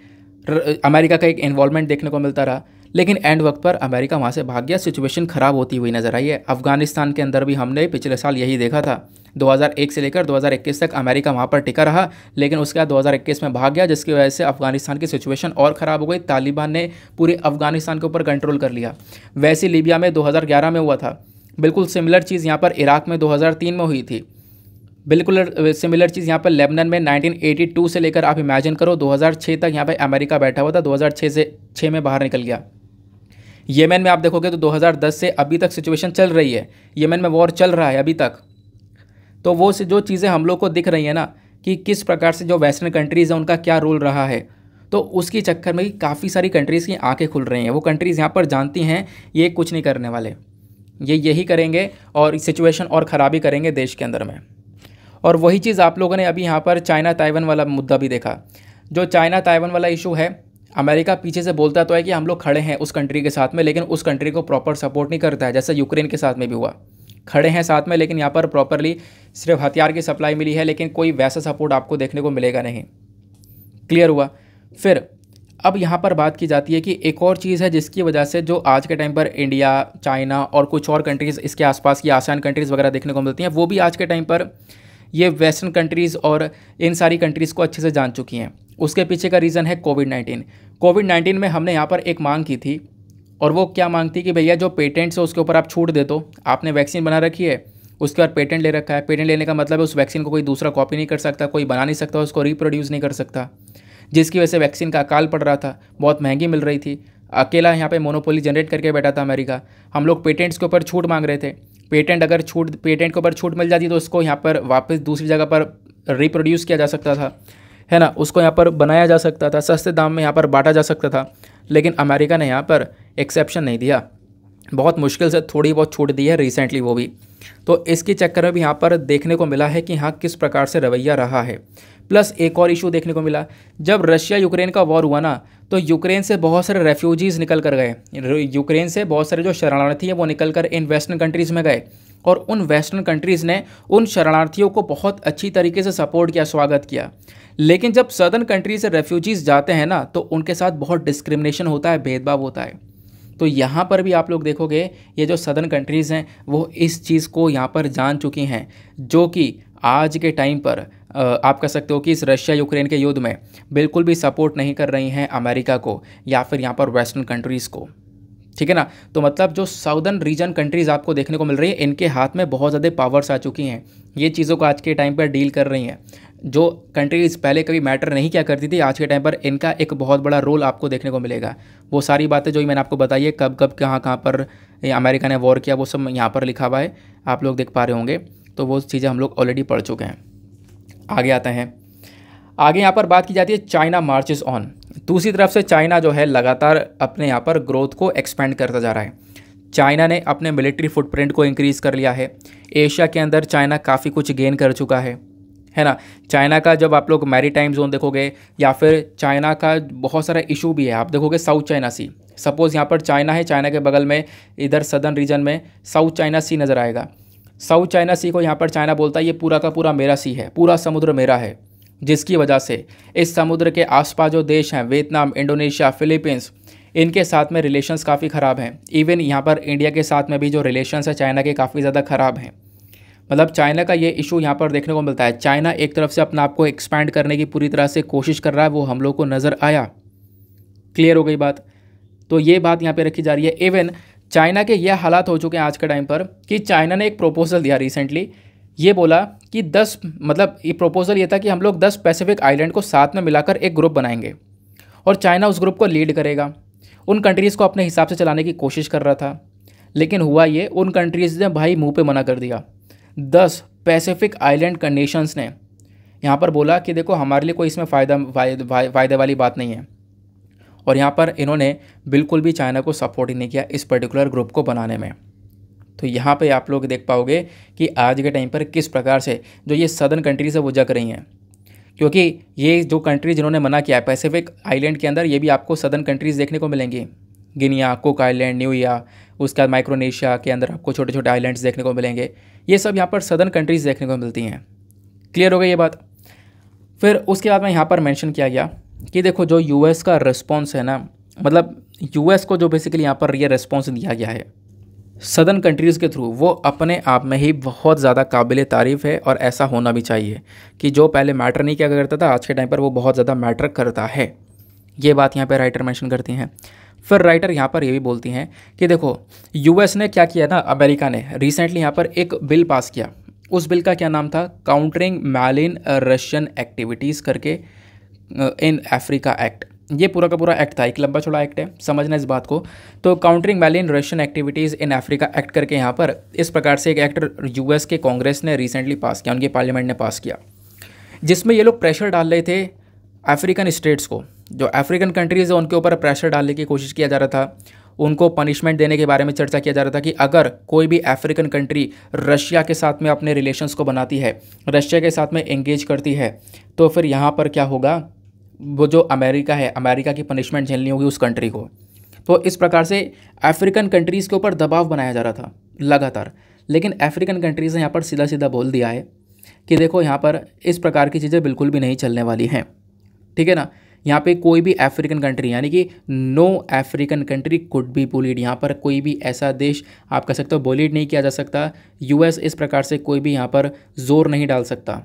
अमेरिका का एक इन्वॉल्वमेंट देखने को मिलता रहा। लेकिन एंड वक्त पर अमेरिका वहाँ से भाग गया, सिचुएशन ख़राब होती हुई नजर आई है। अफगानिस्तान के अंदर भी हमने पिछले साल यही देखा था, 2001 से लेकर 2021 तक अमेरिका वहाँ पर टिका रहा, लेकिन उसके बाद 2021 में भाग गया, जिसकी वजह से अफगानिस्तान की सिचुएशन और ख़राब हो गई। तालिबान ने पूरे अफगानिस्तान के ऊपर कंट्रोल कर लिया। वैसे लीबिया में 2011 में हुआ था। बिल्कुल सिमिलर चीज़ यहाँ पर इराक में 2003 में हुई थी। बिल्कुल सिमिलर चीज़ यहाँ पर लेबनान में 1982 से लेकर आप इमेजिन करो 2006 तक यहाँ पर अमेरिका बैठा हुआ था, 2006 में बाहर निकल गया। येमेन में आप देखोगे तो 2010 से अभी तक सिचुएशन चल रही है, येमेन में वॉर चल रहा है अभी तक। तो वो जो चीज़ें हम लोग को दिख रही है ना कि किस प्रकार से जो वेस्टर्न कंट्रीज़ हैं उनका क्या रोल रहा है, तो उसके चक्कर में काफ़ी सारी कंट्रीज़ की आंखें खुल रही हैं। वो कंट्रीज़ यहाँ पर जानती हैं ये कुछ नहीं करने वाले, ये यही करेंगे और सिचुएशन और ख़राबी करेंगे देश के अंदर में। और वही चीज़ आप लोगों ने अभी यहाँ पर चाइना ताइवान वाला मुद्दा भी देखा। जो चाइना ताइवान वाला इशू है, अमेरिका पीछे से बोलता तो है कि हम लोग खड़े हैं उस कंट्री के साथ में, लेकिन उस कंट्री को प्रॉपर सपोर्ट नहीं करता है। जैसे यूक्रेन के साथ में भी हुआ, खड़े हैं साथ में, लेकिन यहाँ पर प्रॉपरली सिर्फ हथियार की सप्लाई मिली है, लेकिन कोई वैसा सपोर्ट आपको देखने को मिलेगा नहीं। क्लियर हुआ। फिर अब यहाँ पर बात की जाती है कि एक और चीज़ है जिसकी वजह से जो आज के टाइम पर इंडिया, चाइना और कुछ और कंट्रीज़ इसके आसपास की आसियान कंट्रीज़ वगैरह देखने को मिलती हैं, वो भी आज के टाइम पर ये वेस्टर्न कंट्रीज़ और इन सारी कंट्रीज़ को अच्छे से जान चुकी हैं। उसके पीछे का रीज़न है कोविड-19। कोविड-19 में हमने यहाँ पर एक मांग की थी, और वो क्या मांग थी कि भैया जो पेटेंट्स है उसके ऊपर आप छूट दे दो। आपने वैक्सीन बना रखी है, उसके बाद पेटेंट ले रखा है। पेटेंट लेने का मतलब है उस वैक्सीन को कोई दूसरा कॉपी नहीं कर सकता, कोई बना नहीं सकता, उसको रिप्रोड्यूस नहीं कर सकता, जिसकी वजह से वैक्सीन का अकाल पड़ रहा था, बहुत महंगी मिल रही थी। अकेला यहाँ पे मोनोपोली जनरेट करके बैठा था अमेरिका। हम लोग पेटेंट्स के ऊपर छूट मांग रहे थे। पेटेंट के ऊपर छूट मिल जाती तो उसको यहाँ पर वापस दूसरी जगह पर रिप्रोड्यूस किया जा सकता था, है ना, उसको यहाँ पर बनाया जा सकता था, सस्ते दाम में यहाँ पर बांटा जा सकता था। लेकिन अमेरिका ने यहाँ पर एक्सेप्शन नहीं दिया, बहुत मुश्किल से थोड़ी बहुत छूट दी है रिसेंटली वो भी। तो इसके चक्कर में भी यहाँ पर देखने को मिला है कि हाँ किस प्रकार से रवैया रहा है। प्लस एक और इशू देखने को मिला, जब रशिया यूक्रेन का वॉर हुआ ना, तो यूक्रेन से बहुत सारे रेफ्यूजीज़ निकल कर गए। यूक्रेन से बहुत सारे जो शरणार्थी हैं वो निकल कर इन वेस्टर्न कंट्रीज़ में गए, और उन वेस्टर्न कंट्रीज़ ने उन शरणार्थियों को बहुत अच्छी तरीके से सपोर्ट किया, स्वागत किया। लेकिन जब सदर्न कंट्री से रेफ्यूजीज़ जाते हैं ना, तो उनके साथ बहुत डिस्क्रिमिनेशन होता है, भेदभाव होता है। तो यहाँ पर भी आप लोग देखोगे ये जो सदर्न कंट्रीज़ हैं वो इस चीज़ को यहाँ पर जान चुकी हैं, जो कि आज के टाइम पर आप कह सकते हो कि इस रशिया यूक्रेन के युद्ध में बिल्कुल भी सपोर्ट नहीं कर रही हैं अमेरिका को या फिर यहाँ पर वेस्टर्न कंट्रीज़ को। ठीक है ना। तो मतलब जो साउदर्न रीजन कंट्रीज़ आपको देखने को मिल रही है, इनके हाथ में बहुत ज़्यादा पावर्स आ चुकी हैं, ये चीज़ों को आज के टाइम पर डील कर रही हैं। जो कंट्रीज़ पहले कभी मैटर नहीं किया करती थी, आज के टाइम पर इनका एक बहुत बड़ा रोल आपको देखने को मिलेगा। वो सारी बातें जो मैंने आपको बताई है, कब कब कहाँ कहाँ पर अमेरिका ने वॉर किया, वो सब यहाँ पर लिखा हुआ है, आप लोग देख पा रहे होंगे। तो वो चीज़ें हम लोग ऑलरेडी पढ़ चुके हैं। आगे आते हैं। आगे यहाँ पर बात की जाती है चाइना मार्चेस ऑन। दूसरी तरफ से चाइना जो है लगातार अपने यहाँ पर ग्रोथ को एक्सपेंड करता जा रहा है। चाइना ने अपने मिलिट्री फुटप्रिंट को इंक्रीज़ कर लिया है। एशिया के अंदर चाइना काफ़ी कुछ गेन कर चुका है ना। चाइना का जब आप लोग मैरीटाइम जोन देखोगे, या फिर चाइना का बहुत सारा इशू भी है, आप देखोगे साउथ चाइना सी। सपोज़ यहाँ पर चाइना है, चाइना के बगल में इधर सदर्न रीजन में साउथ चाइना सी नज़र आएगा। साउथ चाइना सी को यहाँ पर चाइना बोलता है ये पूरा का पूरा मेरा सी है, पूरा समुद्र मेरा है, जिसकी वजह से इस समुद्र के आसपास जो देश हैं, वियतनाम, इंडोनेशिया, फिलीपींस, इनके साथ में रिलेशंस काफ़ी ख़राब हैं। इवन यहाँ पर इंडिया के साथ में भी जो रिलेशंस है चाइना के काफ़ी ज़्यादा ख़राब हैं। मतलब चाइना का ये इशू यहाँ पर देखने को मिलता है। चाइना एक तरफ से अपना आप को एक्सपैंड करने की पूरी तरह से कोशिश कर रहा है, वो हम लोग को नज़र आया। क्लियर हो गई बात। तो ये बात यहाँ पे रखी जा रही है। इवन चाइना के ये हालात हो चुके हैं आज के टाइम पर कि चाइना ने एक प्रपोजल दिया रिसेंटली, ये बोला कि 10 मतलब ये प्रपोजल ये था कि हम लोग 10 पैसिफिक आइलैंड को साथ में मिलाकर एक ग्रुप बनाएंगे, और चाइना उस ग्रुप को लीड करेगा। उन कंट्रीज़ को अपने हिसाब से चलाने की कोशिश कर रहा था, लेकिन हुआ ये, उन कंट्रीज़ ने भाई मुंह पे मना कर दिया। 10 पैसिफिक आइलैंड का नेशंस ने यहाँ पर बोला कि देखो हमारे लिए कोई इसमें फ़ायदे वाली बात नहीं है, और यहाँ पर इन्होंने बिल्कुल भी चाइना को सपोर्ट ही नहीं किया इस पर्टिकुलर ग्रुप को बनाने में। तो यहाँ पे आप लोग देख पाओगे कि आज के टाइम पर किस प्रकार से जो ये सदर्न कंट्रीज़ है वो जग रही हैं, क्योंकि ये जो कंट्री जिन्होंने मना किया है पैसिफिक आइलैंड के अंदर, ये भी आपको सदर्न कंट्रीज़ देखने को मिलेंगी। गिनिया, कुक आइलैंड, न्यूया, उसके बाद माइक्रोनेशिया के अंदर आपको छोटे छोटे आइलैंड्स देखने को मिलेंगे। ये सब यहाँ पर सदर्न कंट्रीज़ देखने को मिलती हैं। क्लियर हो गई ये बात। फिर उसके बाद में यहाँ पर मेंशन किया गया कि देखो जो यूएस का रिस्पॉन्स है ना, मतलब यूएस को जो बेसिकली यहाँ पर ये रिस्पॉन्स दिया गया है सदर्न कंट्रीज़ के थ्रू, वो अपने आप में ही बहुत ज़्यादा काबिल तारीफ़ है, और ऐसा होना भी चाहिए कि जो पहले मैटर नहीं किया करता था आज के टाइम पर वो बहुत ज़्यादा मैटर करता है। ये बात यहाँ पर राइटर मेंशन करती हैं। फिर राइटर यहाँ पर ये भी बोलती हैं कि देखो यूएस ने क्या किया ना, अमेरिका ने रिसेंटली यहाँ पर एक बिल पास किया। उस बिल का क्या नाम था, काउंटरिंग मैलिन रशियन एक्टिविटीज़ करके इन अफ्रीका एक्ट। ये पूरा का पूरा एक्ट था, एक लंबा चौड़ा एक्ट है, समझना इस बात को। तो countering malign Russian activities in Africa act करके यहाँ पर इस प्रकार से एक एक्ट यूएस के कांग्रेस ने रिसेंटली पास किया, उनके पार्लियामेंट ने पास किया, जिसमें ये लोग प्रेशर डाल रहे थे अफ्रीकन स्टेट्स को जो अफ्रीकन कंट्रीज़ है उनके ऊपर प्रेशर डालने की कोशिश किया जा रहा था, उनको पनिशमेंट देने के बारे में चर्चा किया जा रहा था कि अगर कोई भी अफ्रीकन कंट्री रशिया के साथ में अपने रिलेशंस को बनाती है, रशिया के साथ में एंगेज करती है, तो फिर यहाँ पर क्या होगा, वो जो अमेरिका है, अमेरिका की पनिशमेंट झेलनी होगी उस कंट्री को। तो इस प्रकार से अफ्रीकन कंट्रीज़ के ऊपर दबाव बनाया जा रहा था लगातार। लेकिन अफ्रीकन कंट्रीज़ ने यहाँ पर सीधा सीधा बोल दिया है कि देखो यहाँ पर इस प्रकार की चीज़ें बिल्कुल भी नहीं चलने वाली हैं, ठीक है ना। यहाँ पे कोई भी अफ्रीकन कंट्री, यानी कि no African country could be bullied, यहाँ पर कोई भी ऐसा देश आप कह सकते हो बुलीड नहीं किया जा सकता। यूएस इस प्रकार से कोई भी यहाँ पर जोर नहीं डाल सकता।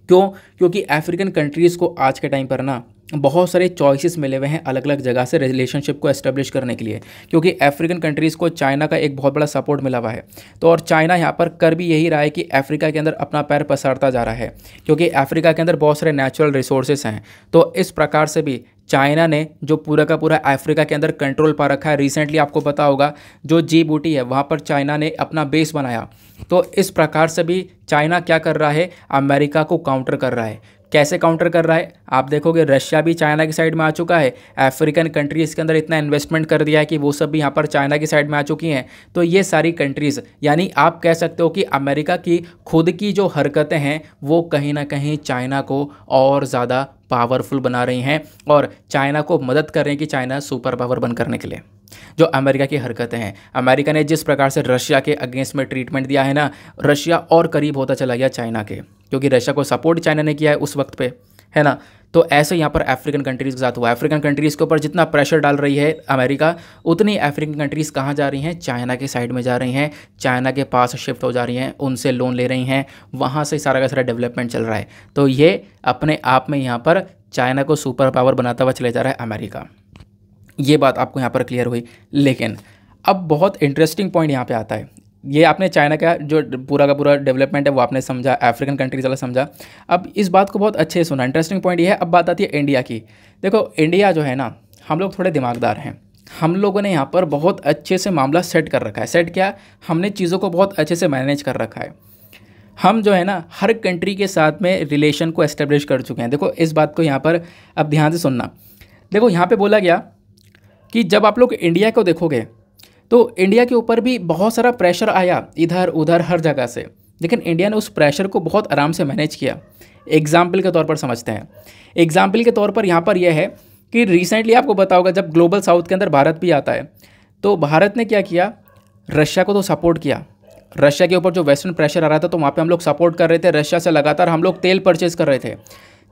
क्यों? क्योंकि अफ्रीकन कंट्रीज़ को आज के टाइम पर ना बहुत सारे चॉइसेस मिले हुए हैं अलग अलग जगह से रिलेशनशिप को एस्टेब्लिश करने के लिए, क्योंकि अफ्रीकन कंट्रीज़ को चाइना का एक बहुत बड़ा सपोर्ट मिला हुआ है। तो और चाइना यहाँ पर कर भी यही रहा है कि अफ्रीका के अंदर अपना पैर पसारता जा रहा है, क्योंकि अफ्रीका के अंदर बहुत सारे नेचुरल रिसोर्सेस हैं। तो इस प्रकार से भी चाइना ने जो पूरा का पूरा अफ्रीका के अंदर कंट्रोल पा रखा है। रिसेंटली आपको पता होगा जो जिबूटी है वहाँ पर चाइना ने अपना बेस बनाया। तो इस प्रकार से भी चाइना क्या कर रहा है, अमेरिका को काउंटर कर रहा है। कैसे काउंटर कर रहा है आप देखोगे, रशिया भी चाइना की साइड में आ चुका है, अफ्रीकन कंट्रीज़ के अंदर इतना इन्वेस्टमेंट कर दिया है कि वो सब भी यहाँ पर चाइना की साइड में आ चुकी हैं। तो ये सारी कंट्रीज़, यानी आप कह सकते हो कि अमेरिका की खुद की जो हरकतें हैं वो कहीं ना कहीं चाइना को और ज़्यादा पावरफुल बना रही हैं और चाइना को मदद कर रही हैं कि चाइना सुपर पावर बन करने के लिए। जो अमेरिका की हरकतें हैं, अमेरिका ने जिस प्रकार से रशिया के अगेंस्ट में ट्रीटमेंट दिया है ना, रशिया और करीब होता चला गया चाइना के, क्योंकि रशिया को सपोर्ट चाइना ने किया है उस वक्त पे, है ना। तो ऐसे यहाँ पर अफ्रीकन कंट्रीज़ के साथ हुआ। अफ्रीकन कंट्रीज़ के ऊपर जितना प्रेशर डाल रही है अमेरिका, उतनी अफ्रीकन कंट्रीज़ कहाँ जा रही हैं, चाइना के साइड में जा रही हैं, चाइना के पास शिफ्ट हो जा रही हैं, उनसे लोन ले रही हैं, वहाँ से सारा का सारा डेवलपमेंट चल रहा है। तो ये अपने आप में यहाँ पर चाइना को सुपर पावर बनाता हुआ चले जा रहा है अमेरिका। ये बात आपको यहाँ पर क्लियर हुई। लेकिन अब बहुत इंटरेस्टिंग पॉइंट यहाँ पे आता है। ये आपने चाइना का जो पूरा का पूरा डेवलपमेंट है वो आपने समझा, अफ्रीकन कंट्रीज वाला समझा। अब इस बात को बहुत अच्छे से सुना, इंटरेस्टिंग पॉइंट ये है। अब बात आती है इंडिया की। देखो इंडिया जो है ना, हम लोग थोड़े दिमागदार हैं, हम लोगों ने यहाँ पर बहुत अच्छे से मामला सेट कर रखा है। सेट क्या, हमने चीज़ों को बहुत अच्छे से मैनेज कर रखा है। हम जो है ना हर कंट्री के साथ में रिलेशन को एस्टेब्लिश कर चुके हैं। देखो इस बात को यहाँ पर अब ध्यान से सुनना। देखो यहाँ पे बोला गया कि जब आप लोग इंडिया को देखोगे तो इंडिया के ऊपर भी बहुत सारा प्रेशर आया इधर उधर हर जगह से, लेकिन इंडिया ने उस प्रेशर को बहुत आराम से मैनेज किया। एग्जाम्पल के तौर पर समझते हैं। एग्जाम्पल के तौर पर यहाँ पर यह है कि रिसेंटली आपको पता होगा जब ग्लोबल साउथ के अंदर भारत भी आता है, तो भारत ने क्या किया, रशिया को तो सपोर्ट किया। रशिया के ऊपर जो वेस्टर्न प्रेशर आ रहा था तो वहाँ पे हम लोग सपोर्ट कर रहे थे। रशिया से लगातार हम लोग तेल परचेज़ कर रहे थे।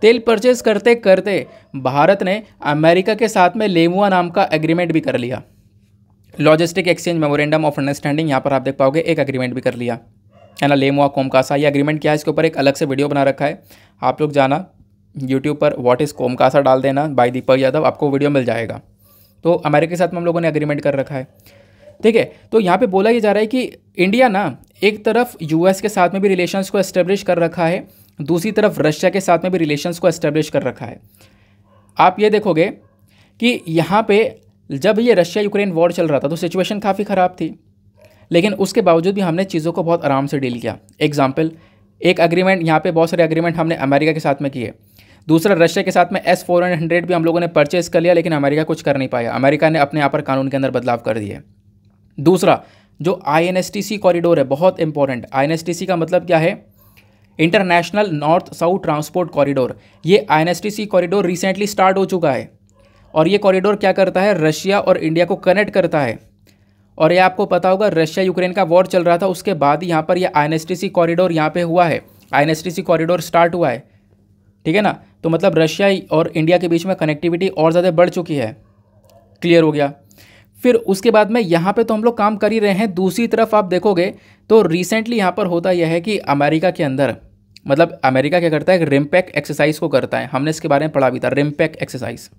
तेल परचेज़ करते करते भारत ने अमेरिका के साथ में लेमुआ नाम का एग्रीमेंट भी कर लिया। Logistic exchange memorandum of understanding, यहाँ पर आप देख पाओगे एक एग्रीमेंट भी कर लिया है ना, लेमुआ कोमकासा। ये एग्रीमेंट क्या है, इसके ऊपर एक अलग से वीडियो बना रखा है, आप लोग जाना यूट्यूब पर व्हाट इज़ कोमकासा डाल देना बाय दीपक यादव, आपको वीडियो मिल जाएगा। तो अमेरिका के साथ में हम लोगों ने एग्रीमेंट कर रखा है, ठीक है। तो यहाँ पे बोला ये जा रहा है कि इंडिया ना एक तरफ यूएस के साथ में भी रिलेशंस को एस्टेब्लिश कर रखा है, दूसरी तरफ रशिया के साथ में भी रिलेशंस को एस्टेब्लिश कर रखा है। आप ये देखोगे कि यहाँ पे जब ये रशिया यूक्रेन वॉर चल रहा था तो सिचुएशन काफ़ी ख़राब थी, लेकिन उसके बावजूद भी हमने चीज़ों को बहुत आराम से डील किया। एग्जाम्पल, एक एग्रीमेंट, यहाँ पे बहुत सारे एग्रीमेंट हमने अमेरिका के साथ में किए। दूसरा, रशिया के साथ में S-400 भी हम लोगों ने परचेज़ कर लिया, लेकिन अमेरिका कुछ कर नहीं पाया। अमेरिका ने अपने यहाँ पर कानून के अंदर बदलाव कर दिए। दूसरा, जो INSTC कॉरिडोर है, बहुत इंपॉर्टेंट। INSTC का मतलब क्या है, international north south transport corridor. ये INSTC कॉरिडोर रिसेंटली स्टार्ट हो चुका है और ये कॉरिडोर क्या करता है, रशिया और इंडिया को कनेक्ट करता है। और ये आपको पता होगा रशिया यूक्रेन का वॉर चल रहा था, उसके बाद यहाँ पर ये INSTC कॉरिडोर यहाँ पे हुआ है, INSTC कॉरिडोर स्टार्ट हुआ है, ठीक है ना। तो मतलब रशिया और इंडिया के बीच में कनेक्टिविटी और ज़्यादा बढ़ चुकी है। क्लियर हो गया। फिर उसके बाद में यहाँ पे तो हम लोग काम कर ही रहे हैं। दूसरी तरफ आप देखोगे तो रिसेंटली यहाँ पर होता यह है कि अमेरिका के अंदर, मतलब अमेरिका क्या करता है, रिमपैक एक्सरसाइज को करता है। हमने इसके बारे में पढ़ा भी था, रिमपैक एक्सरसाइज।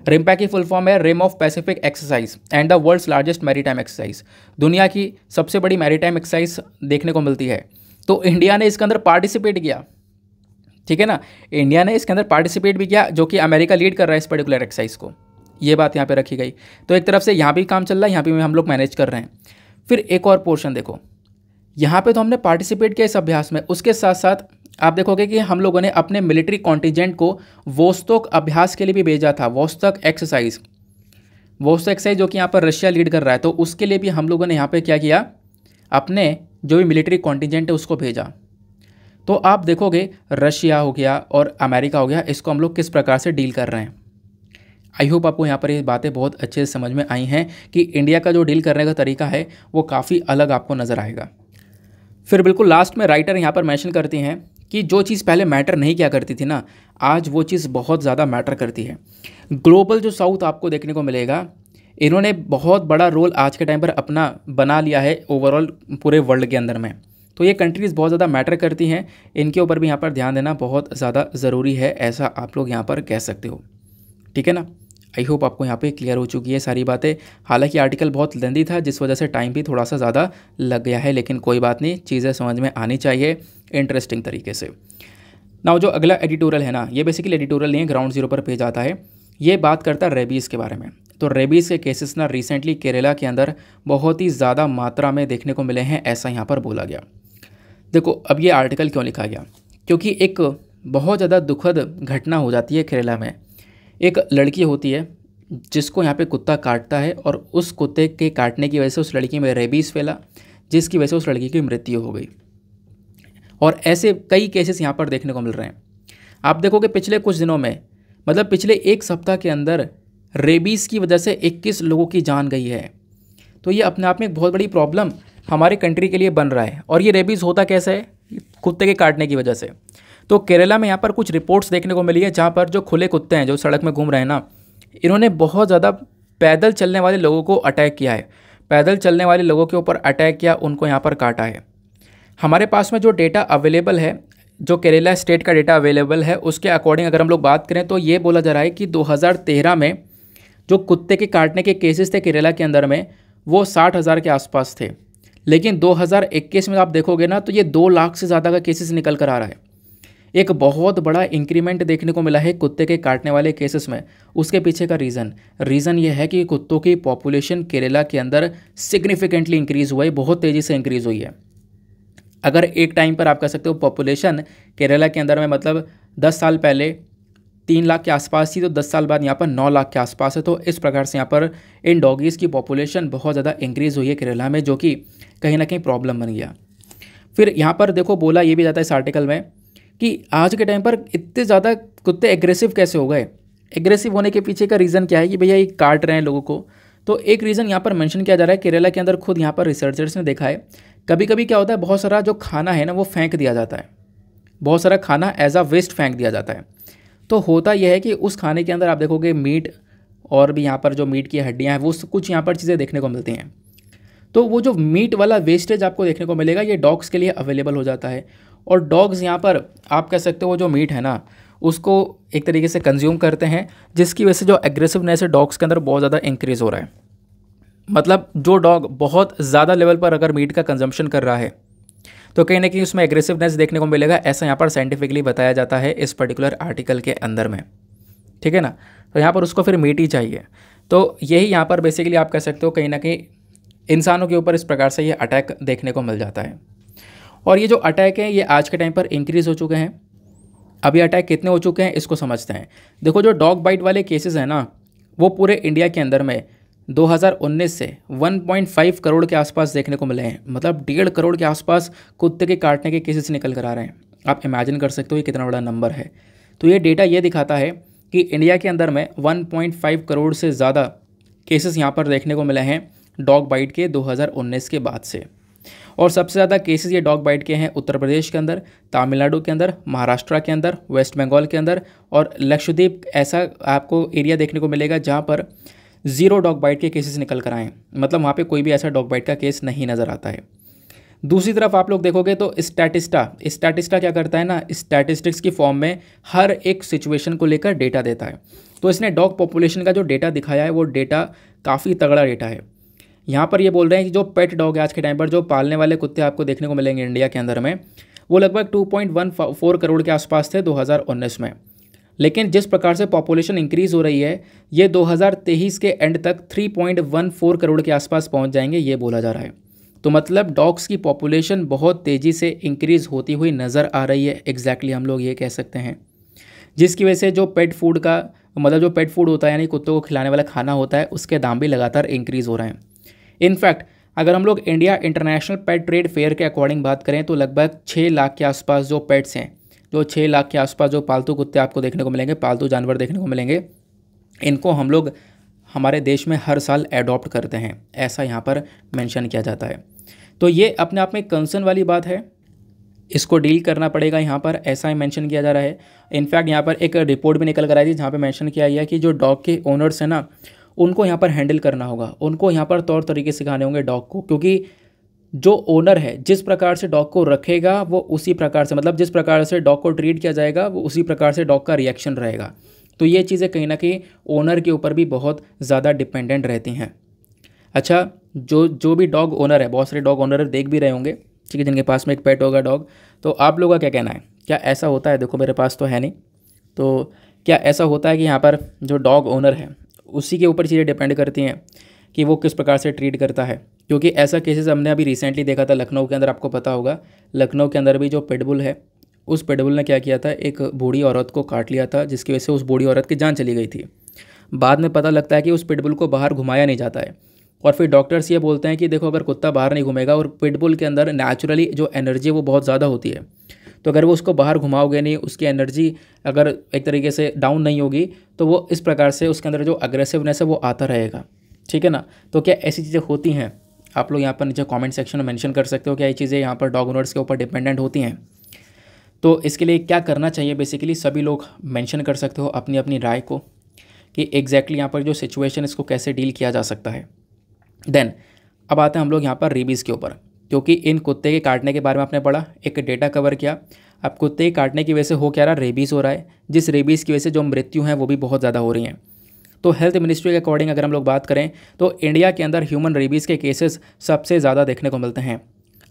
रिमपैक की फुल फॉर्म है rim of Pacific exercise and the world's largest maritime exercise. दुनिया की सबसे बड़ी मैरीटाइम एक्सरसाइज देखने को मिलती है। तो इंडिया ने इसके अंदर पार्टिसिपेट किया, ठीक है ना। इंडिया ने इसके अंदर पार्टिसिपेट भी किया, जो कि अमेरिका लीड कर रहा है इस पर्टिकुलर एक्सरसाइज को। ये बात यहाँ पे रखी गई। तो एक तरफ से यहाँ भी काम चल रहा है, यहाँ भी हम लोग मैनेज कर रहे हैं। फिर एक और पोर्शन देखो, यहाँ पे तो हमने पार्टिसिपेट किया इस अभ्यास में, उसके साथ साथ आप देखोगे कि हम लोगों ने अपने मिलिट्री कॉन्टिजेंट को वोस्तोक अभ्यास के लिए भी भेजा था, वोस्तोक एक्सरसाइज जो कि यहाँ पर रशिया लीड कर रहा है, तो उसके लिए भी हम लोगों ने यहाँ पे क्या किया, अपने जो भी मिलिट्री कॉन्टिजेंट है उसको भेजा। तो आप देखोगे रशिया हो गया और अमेरिका हो गया, इसको हम लोग किस प्रकार से डील कर रहे हैं। आई होप आपको यहाँ पर ये बातें बहुत अच्छे से समझ में आई हैं कि इंडिया का जो डील करने का तरीका है वो काफ़ी अलग आपको नज़र आएगा। फिर बिल्कुल लास्ट में राइटर यहाँ पर मेंशन करती हैं कि जो चीज़ पहले मैटर नहीं किया करती थी ना, आज वो चीज़ बहुत ज़्यादा मैटर करती है। ग्लोबल जो साउथ आपको देखने को मिलेगा, इन्होंने बहुत बड़ा रोल आज के टाइम पर अपना बना लिया है ओवरऑल पूरे वर्ल्ड के अंदर में। तो ये कंट्रीज़ बहुत ज़्यादा मैटर करती हैं, इनके ऊपर भी यहाँ पर ध्यान देना बहुत ज़्यादा ज़रूरी है, ऐसा आप लोग यहाँ पर कह सकते हो। ठीक है ना। आई होप आपको यहाँ पे क्लियर हो चुकी है सारी बातें। हालांकि आर्टिकल बहुत लेंदी था, जिस वजह से टाइम भी थोड़ा सा ज़्यादा लग गया है, लेकिन कोई बात नहीं, चीज़ें समझ में आनी चाहिए इंटरेस्टिंग तरीके से। नाउ जो अगला एडिटोरियल है ना, ये बेसिकली एडिटोरियल नहीं है, ग्राउंड जीरो पर पेज आता है। ये बात करता है रेबीज़ के बारे में। तो रेबीज़ के केसेस ना रिसेंटली केरला के अंदर बहुत ही ज़्यादा मात्रा में देखने को मिले हैं, ऐसा यहाँ पर बोला गया। देखो अब ये आर्टिकल क्यों लिखा गया, क्योंकि एक बहुत ज़्यादा दुखद घटना हो जाती है केरला में। एक लड़की होती है जिसको यहाँ पे कुत्ता काटता है और उस कुत्ते के काटने की वजह से उस लड़की में रेबीज़ फैला, जिसकी वजह से उस लड़की की मृत्यु हो गई। और ऐसे कई केसेस यहाँ पर देखने को मिल रहे हैं। आप देखोगे पिछले कुछ दिनों में, मतलब पिछले एक सप्ताह के अंदर रेबीज़ की वजह से 21 लोगों की जान गई है। तो ये अपने आप में एक बहुत बड़ी प्रॉब्लम हमारे कंट्री के लिए बन रहा है। और ये रेबीज़ होता कैसे है, कुत्ते के काटने की वजह से। तो केरला में यहाँ पर कुछ रिपोर्ट्स देखने को मिली है, जहाँ पर जो खुले कुत्ते हैं जो सड़क में घूम रहे हैं ना, इन्होंने बहुत ज़्यादा पैदल चलने वाले लोगों को अटैक किया है, पैदल चलने वाले लोगों के ऊपर अटैक किया, उनको यहाँ पर काटा है। हमारे पास में जो डेटा अवेलेबल है, जो केरला स्टेट का डेटा अवेलेबल है, उसके अकॉर्डिंग अगर हम लोग बात करें तो ये बोला जा रहा है कि 2013 में जो कुत्ते के काटने के केसेस थे केरला के अंदर में, वो 60,000 के आसपास थे। लेकिन 2021 में आप देखोगे ना, तो ये 2 लाख से ज़्यादा का केसेस निकल कर आ रहा है। एक बहुत बड़ा इंक्रीमेंट देखने को मिला है कुत्ते के काटने वाले केसेस में। उसके पीछे का रीज़न ये है कि कुत्तों की पॉपुलेशन केरला के अंदर सिग्निफिकेंटली इंक्रीज़ हुआ है, बहुत तेज़ी से इंक्रीज़ हुई है। अगर एक टाइम पर आप कह सकते हो पॉपुलेशन केरला के अंदर में, मतलब 10 साल पहले 3 लाख के आसपास थी, तो 10 साल बाद यहाँ पर 9 लाख के आसपास है। तो इस प्रकार से यहाँ पर इन डॉगीज़ की पॉपुलेशन बहुत ज़्यादा इंक्रीज़ हुई है केरला में, जो कि कहीं ना कहीं प्रॉब्लम बन गया। फिर यहाँ पर देखो बोला ये भी जाता है इस आर्टिकल में कि आज के टाइम पर इतने ज़्यादा कुत्ते एग्रेसिव कैसे हो गए। एग्रेसिव होने के पीछे का रीज़न क्या है कि भैया ये काट रहे हैं लोगों को। तो एक रीज़न यहाँ पर मेंशन किया जा रहा है केरला के अंदर, खुद यहाँ पर रिसर्चर्स ने देखा है, कभी कभी क्या होता है, बहुत सारा जो खाना है ना वो फेंक दिया जाता है, बहुत सारा खाना एज अ वेस्ट फेंक दिया जाता है। तो होता यह है कि उस खाने के अंदर आप देखोगे मीट, और भी यहाँ पर जो मीट की हड्डियाँ हैं वो कुछ यहाँ पर चीज़ें देखने को मिलती हैं। तो वो जो मीट वाला वेस्टेज आपको देखने को मिलेगा, ये डॉग्स के लिए अवेलेबल हो जाता है। और डॉग्स यहाँ पर आप कह सकते हो वो जो मीट है ना, उसको एक तरीके से कंज्यूम करते हैं, जिसकी वजह से जो एग्रेसिवनेस है डॉग्स के अंदर बहुत ज़्यादा इंक्रीज़ हो रहा है। मतलब जो डॉग बहुत ज़्यादा लेवल पर अगर मीट का कंजम्पशन कर रहा है, तो कहीं ना कहीं उसमें एग्रेसिवनेस देखने को मिलेगा, ऐसा यहाँ पर साइंटिफिकली बताया जाता है इस पर्टिकुलर आर्टिकल के अंदर में। ठीक है ना। तो यहाँ पर उसको फिर मीट ही चाहिए। तो यही यहाँ पर बेसिकली आप कह सकते हो कहीं ना कहीं इंसानों के ऊपर इस प्रकार से ये अटैक देखने को मिल जाता है। और ये जो अटैक है ये आज के टाइम पर इंक्रीज़ हो चुके हैं। अभी अटैक कितने हो चुके हैं इसको समझते हैं। देखो जो डॉग बाइट वाले केसेस हैं ना, वो पूरे इंडिया के अंदर में 2019 से 1.5 करोड़ के आसपास देखने को मिले हैं। मतलब 1.5 करोड़ के आसपास कुत्ते के काटने के केसेस निकल कर आ रहे हैं। आप इमेजिन कर सकते हो ये कितना बड़ा नंबर है। तो ये डेटा ये दिखाता है कि इंडिया के अंदर में 1.5 करोड़ से ज़्यादा केसेस यहाँ पर देखने को मिले हैं डॉग बाइट के 2019 के बाद से। और सबसे ज़्यादा केसेस ये डॉग बाइट के हैं उत्तर प्रदेश के अंदर, तमिलनाडु के अंदर, महाराष्ट्र के अंदर, वेस्ट बंगाल के अंदर और लक्षद्वीप। ऐसा आपको एरिया देखने को मिलेगा जहाँ पर 0 डॉग बाइट के केसेस निकल कर आए, मतलब वहाँ पे कोई भी ऐसा डॉग बाइट का केस नहीं नज़र आता है। दूसरी तरफ आप लोग देखोगे तो स्टैटिस्टा क्या करता है ना, स्टैटिस्टिक्स की फॉर्म में हर एक सिचुएशन को लेकर डेटा देता है। तो इसने डॉग पॉपुलेशन का जो डेटा दिखाया है वो डेटा काफ़ी तगड़ा डेटा है। यहाँ पर ये बोल रहे हैं कि जो पेट डॉग है आज के टाइम पर, जो पालने वाले कुत्ते आपको देखने को मिलेंगे इंडिया के अंदर में, वो लगभग 2.14 करोड़ के आसपास थे 2019 में। लेकिन जिस प्रकार से पॉपुलेशन इंक्रीज़ हो रही है, ये 2023 के एंड तक 3.14 करोड़ के आसपास पहुँच जाएंगे, ये बोला जा रहा है। तो मतलब डॉग्स की पॉपुलेशन बहुत तेज़ी से इंक्रीज़ होती हुई नज़र आ रही है, एग्जैक्टली हम लोग ये कह सकते हैं, जिसकी वजह से जो पेट फूड का मतलब जो पेट फूड होता है यानी कुत्तों को खिलाने वाला खाना होता है उसके दाम भी लगातार इंक्रीज़ हो रहे हैं। इनफैक्ट अगर हम लोग इंडिया इंटरनेशनल पेट ट्रेड फेयर के अकॉर्डिंग बात करें तो लगभग 6 लाख के आसपास जो पेट्स हैं, जो 6 लाख के आसपास जो पालतू कुत्ते आपको देखने को मिलेंगे, पालतू जानवर देखने को मिलेंगे, इनको हम लोग हमारे देश में हर साल एडॉप्ट करते हैं, ऐसा यहाँ पर मेंशन किया जाता है। तो ये अपने आप में कंसर्न वाली बात है, इसको डील करना पड़ेगा यहाँ पर, ऐसा ही मेंशन किया जा रहा है। इनफैक्ट यहाँ पर एक रिपोर्ट भी निकल कर आई थी जहाँ पे मेंशन किया गया कि जो डॉग के ओनर्स हैं ना, उनको यहाँ पर हैंडल करना होगा, उनको यहाँ पर तौर तरीके सिखाने होंगे डॉग को, क्योंकि जो ओनर है जिस प्रकार से डॉग को रखेगा वो उसी प्रकार से, मतलब जिस प्रकार से डॉग को ट्रीट किया जाएगा वो उसी प्रकार से डॉग का रिएक्शन रहेगा। तो ये चीज़ें कहीं ना कहीं ओनर के ऊपर भी बहुत ज़्यादा डिपेंडेंट रहती हैं। अच्छा, जो भी डॉग ओनर है, बहुत सारे डॉग ओनर देख भी रहे होंगे, ठीक है, जिनके पास में एक पेट होगा डॉग, तो आप लोगों का क्या कहना है, क्या ऐसा होता है? देखो मेरे पास तो है नहीं, तो क्या ऐसा होता है कि यहाँ पर जो डॉग ओनर है उसी के ऊपर चीज़ें डिपेंड करती हैं कि वो किस प्रकार से ट्रीट करता है? क्योंकि ऐसा केसेस हमने अभी रिसेंटली देखा था लखनऊ के अंदर, आपको पता होगा लखनऊ के अंदर भी जो पिटबुल है, उस पिटबुल ने क्या किया था, एक बूढ़ी औरत को काट लिया था, जिसकी वजह से उस बूढ़ी औरत की जान चली गई थी। बाद में पता लगता है कि उस पिटबुल को बाहर घुमाया नहीं जाता है, और फिर डॉक्टर्स ये बोलते हैं कि देखो अगर कुत्ता बाहर नहीं घूमेगा और पिटबुल के अंदर नेचुरली जो एनर्जी वो बहुत ज़्यादा होती है, तो अगर वो उसको बाहर घुमाओगे नहीं, उसकी एनर्जी अगर एक तरीके से डाउन नहीं होगी तो वो इस प्रकार से उसके अंदर जो अग्रेसिवनेस है वो आता रहेगा, ठीक है ना। तो क्या ऐसी चीज़ें होती हैं? आप लोग यहाँ पर नीचे कमेंट सेक्शन में मेंशन कर सकते हो, क्या ये चीज़ें यहाँ पर डॉग ओनर्स के ऊपर डिपेंडेंट होती हैं? तो इसके लिए क्या करना चाहिए, बेसिकली सभी लोग मेंशन कर सकते हो अपनी अपनी राय को कि एग्जैक्टली यहाँ पर जो सिचुएशन इसको कैसे डील किया जा सकता है। देन अब आते हैं हम लोग यहाँ पर रेबीज़ के ऊपर, क्योंकि इन कुत्ते के काटने के बारे में आपने पढ़ा, एक डेटा कवर किया। अब कुत्ते के काटने की वजह से हो क्या रहा, रेबीज़ हो रहा है, जिस रेबीज़ की वजह से जो मृत्यु हैं वो भी बहुत ज़्यादा हो रही हैं। तो हेल्थ मिनिस्ट्री के अकॉर्डिंग अगर हम लोग बात करें तो इंडिया के अंदर ह्यूमन रेबीज़ के केसेस सबसे ज़्यादा देखने को मिलते हैं।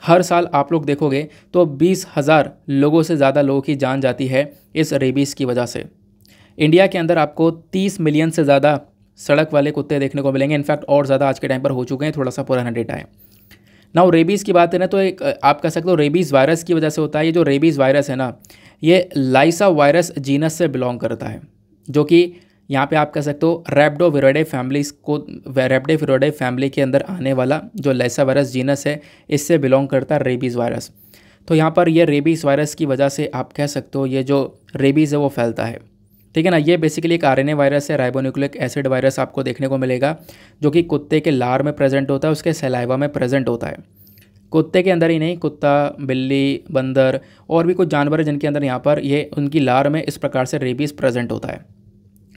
हर साल आप लोग देखोगे तो 20,000 लोगों से ज़्यादा लोगों की जान जाती है इस रेबीज़ की वजह से। इंडिया के अंदर आपको 30 मिलियन से ज़्यादा सड़क वाले कुत्ते देखने को मिलेंगे, इनफैक्ट और ज़्यादा आज के टाइम पर हो चुके हैं, थोड़ा सा पुराना डेटा है। नाउ रेबीज़ की बात करें तो एक आप कह सकते हो रेबीज़ वायरस की वजह से होता है। ये जो रेबीज़ वायरस है ना, ये लाइसा वायरस जीनस से बिलोंग करता है, जो कि यहाँ पे आप कह सकते हो रैप्डोविरिडे फैमिली के अंदर आने वाला जो लाइसा वायरस जीनस है, इससे बिलोंग करता है रेबीज़ वायरस। तो यहाँ पर ये रेबीज़ वायरस की वजह से आप कह सकते हो ये जो रेबीज़ है वो फैलता है, ठीक है ना। ये बेसिकली एक आरएनए वायरस है, राइबोन्यूक्लिक एसिड वायरस आपको देखने को मिलेगा, जो कि कुत्ते के लार में प्रेजेंट होता है, उसके सलाइवा में प्रेजेंट होता है। कुत्ते के अंदर ही नहीं, कुत्ता, बिल्ली, बंदर और भी कुछ जानवर हैं जिनके अंदर यहाँ पर ये उनकी लार में इस प्रकार से रेबीज़ प्रेजेंट होता है।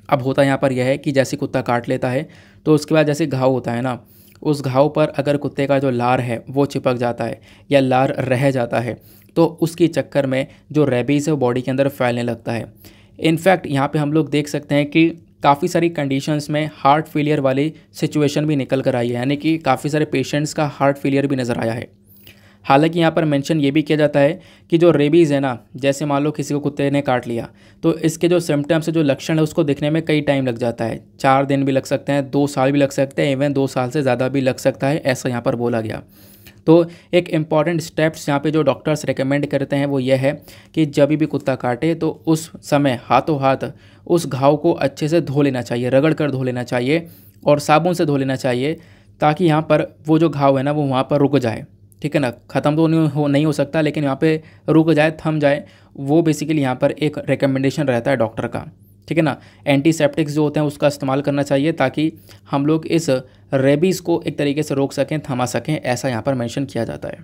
अब होता यहाँ पर यह है कि जैसे कुत्ता काट लेता है तो उसके बाद जैसे घाव होता है ना, उस घाव पर अगर कुत्ते का जो लार है वो चिपक जाता है या लार रह जाता है तो उसके चक्कर में जो रेबीज़ है वो बॉडी के अंदर फैलने लगता है। इनफैक्ट यहाँ पे हम लोग देख सकते हैं कि काफ़ी सारी कंडीशंस में हार्ट फेलियर वाली सिचुएशन भी निकल कर आई है, यानी कि काफ़ी सारे पेशेंट्स का हार्ट फेलियर भी नज़र आया है। हालांकि यहाँ पर मेंशन ये भी किया जाता है कि जो रेबीज़ है ना, जैसे मान लो किसी को कुत्ते ने काट लिया तो इसके जो सिम्टम्स है, जो लक्षण है, उसको दिखने में कई टाइम लग जाता है, 4 दिन भी लग सकते हैं, 2 साल भी लग सकते हैं, इवन 2 साल से ज़्यादा भी लग सकता है, ऐसा यहाँ पर बोला गया। तो एक इम्पॉर्टेंट स्टेप्स यहाँ पे जो डॉक्टर्स रिकमेंड करते हैं वो ये है कि जब भी कुत्ता काटे तो उस समय हाथों हाथ उस घाव को अच्छे से धो लेना चाहिए, रगड़ कर धो लेना चाहिए और साबुन से धो लेना चाहिए, ताकि यहाँ पर वो जो घाव है ना वो वहाँ पर रुक जाए, ठीक है ना। ख़त्म तो नहीं हो सकता, लेकिन यहाँ पे रुक जाए, थम जाए, वो बेसिकली यहाँ पर एक रिकमेंडेशन रहता है डॉक्टर का, ठीक है ना। एंटीसेप्टिक्स जो होते हैं उसका इस्तेमाल करना चाहिए ताकि हम लोग इस रेबीज़ को एक तरीके से रोक सकें, थमा सकें, ऐसा यहाँ पर मेंशन किया जाता है।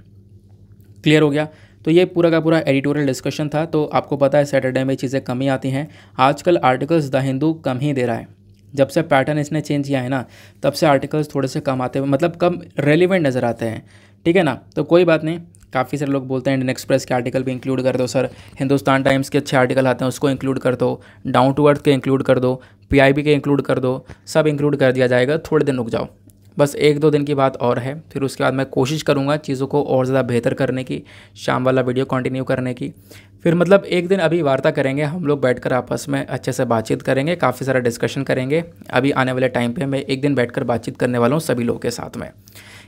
क्लियर हो गया? तो ये पूरा का पूरा एडिटोरियल डिस्कशन था। तो आपको पता है सैटरडे में चीज़ें कम ही आती हैं, आजकल आर्टिकल्स द हिंदू कम ही दे रहा है। जब से पैटर्न इसने चेंज किया है ना, तब से आर्टिकल्स थोड़े से कम आते हैं, मतलब कम रेलिवेंट नज़र आते हैं, ठीक है ना। तो कोई बात नहीं, काफ़ी सारे लोग बोलते हैं इंडियन एक्सप्रेस के आर्टिकल भी इंक्लूड कर दो सर, हिंदुस्तान टाइम्स के अच्छे आर्टिकल आते हैं उसको इंक्लूड कर दो, डाउन टू अर्थ के इंक्लूड कर दो, पीआईबी के इंक्लूड कर दो, सब इंक्लूड कर दिया जाएगा। थोड़े दिन रुक जाओ, बस 1-2 दिन की बात और है, फिर उसके बाद मैं कोशिश करूँगा चीज़ों को और ज़्यादा बेहतर करने की, शाम वाला वीडियो कंटिन्यू करने की। फिर मतलब एक दिन अभी वार्ता करेंगे हम लोग, बैठकर आपस में अच्छे से बातचीत करेंगे, काफ़ी सारा डिस्कशन करेंगे। अभी आने वाले टाइम पे मैं एक दिन बैठकर बातचीत करने वाला हूँ सभी लोगों के साथ में,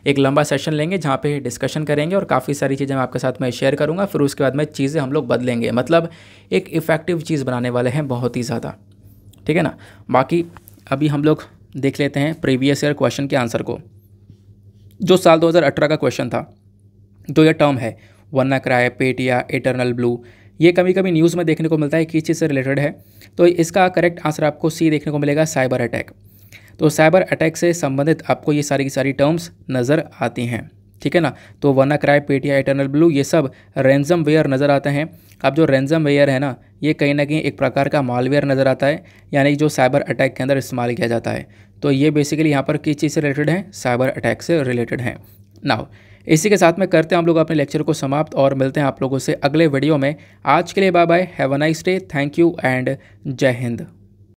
एक लंबा सेशन लेंगे जहाँ पे डिस्कशन करेंगे और काफ़ी सारी चीज़ें मैं आपके साथ में शेयर करूँगा। फिर उसके बाद में चीज़ें हम लोग बदलेंगे, मतलब एक इफ़ेक्टिव चीज़ बनाने वाले हैं बहुत ही ज़्यादा, ठीक है ना। बाकी अभी हम लोग देख लेते हैं प्रीवियस ईयर क्वेश्चन के आंसर को। जो साल 2018 का क्वेश्चन था, तो यह टर्म है WannaCry, पेटिया, इटर्नल ब्लू, ये कभी कभी न्यूज़ में देखने को मिलता है, किस चीज़ से रिलेटेड है। तो इसका करेक्ट आंसर आपको सी देखने को मिलेगा, साइबर अटैक। तो साइबर अटैक से संबंधित आपको ये सारी की सारी टर्म्स नज़र आती हैं, ठीक है ना। तो WannaCry, पेटिया, इटर्नल ब्लू, ये सब रैंसम वेयर नज़र आते हैं। अब जो रैंसम वेयर है ना, ये कहीं ना कहीं एक प्रकार का मालवेयर नज़र आता है, यानी जो साइबर अटैक के अंदर इस्तेमाल किया जाता है। तो ये बेसिकली यहाँ पर किस चीज़ से रिलेटेड है, साइबर अटैक से रिलेटेड है। नाउ इसी के साथ में करते हैं हम लोग अपने लेक्चर को समाप्त और मिलते हैं आप लोगों से अगले वीडियो में। आज के लिए bye bye, have a nice day, thank you and जय हिंद।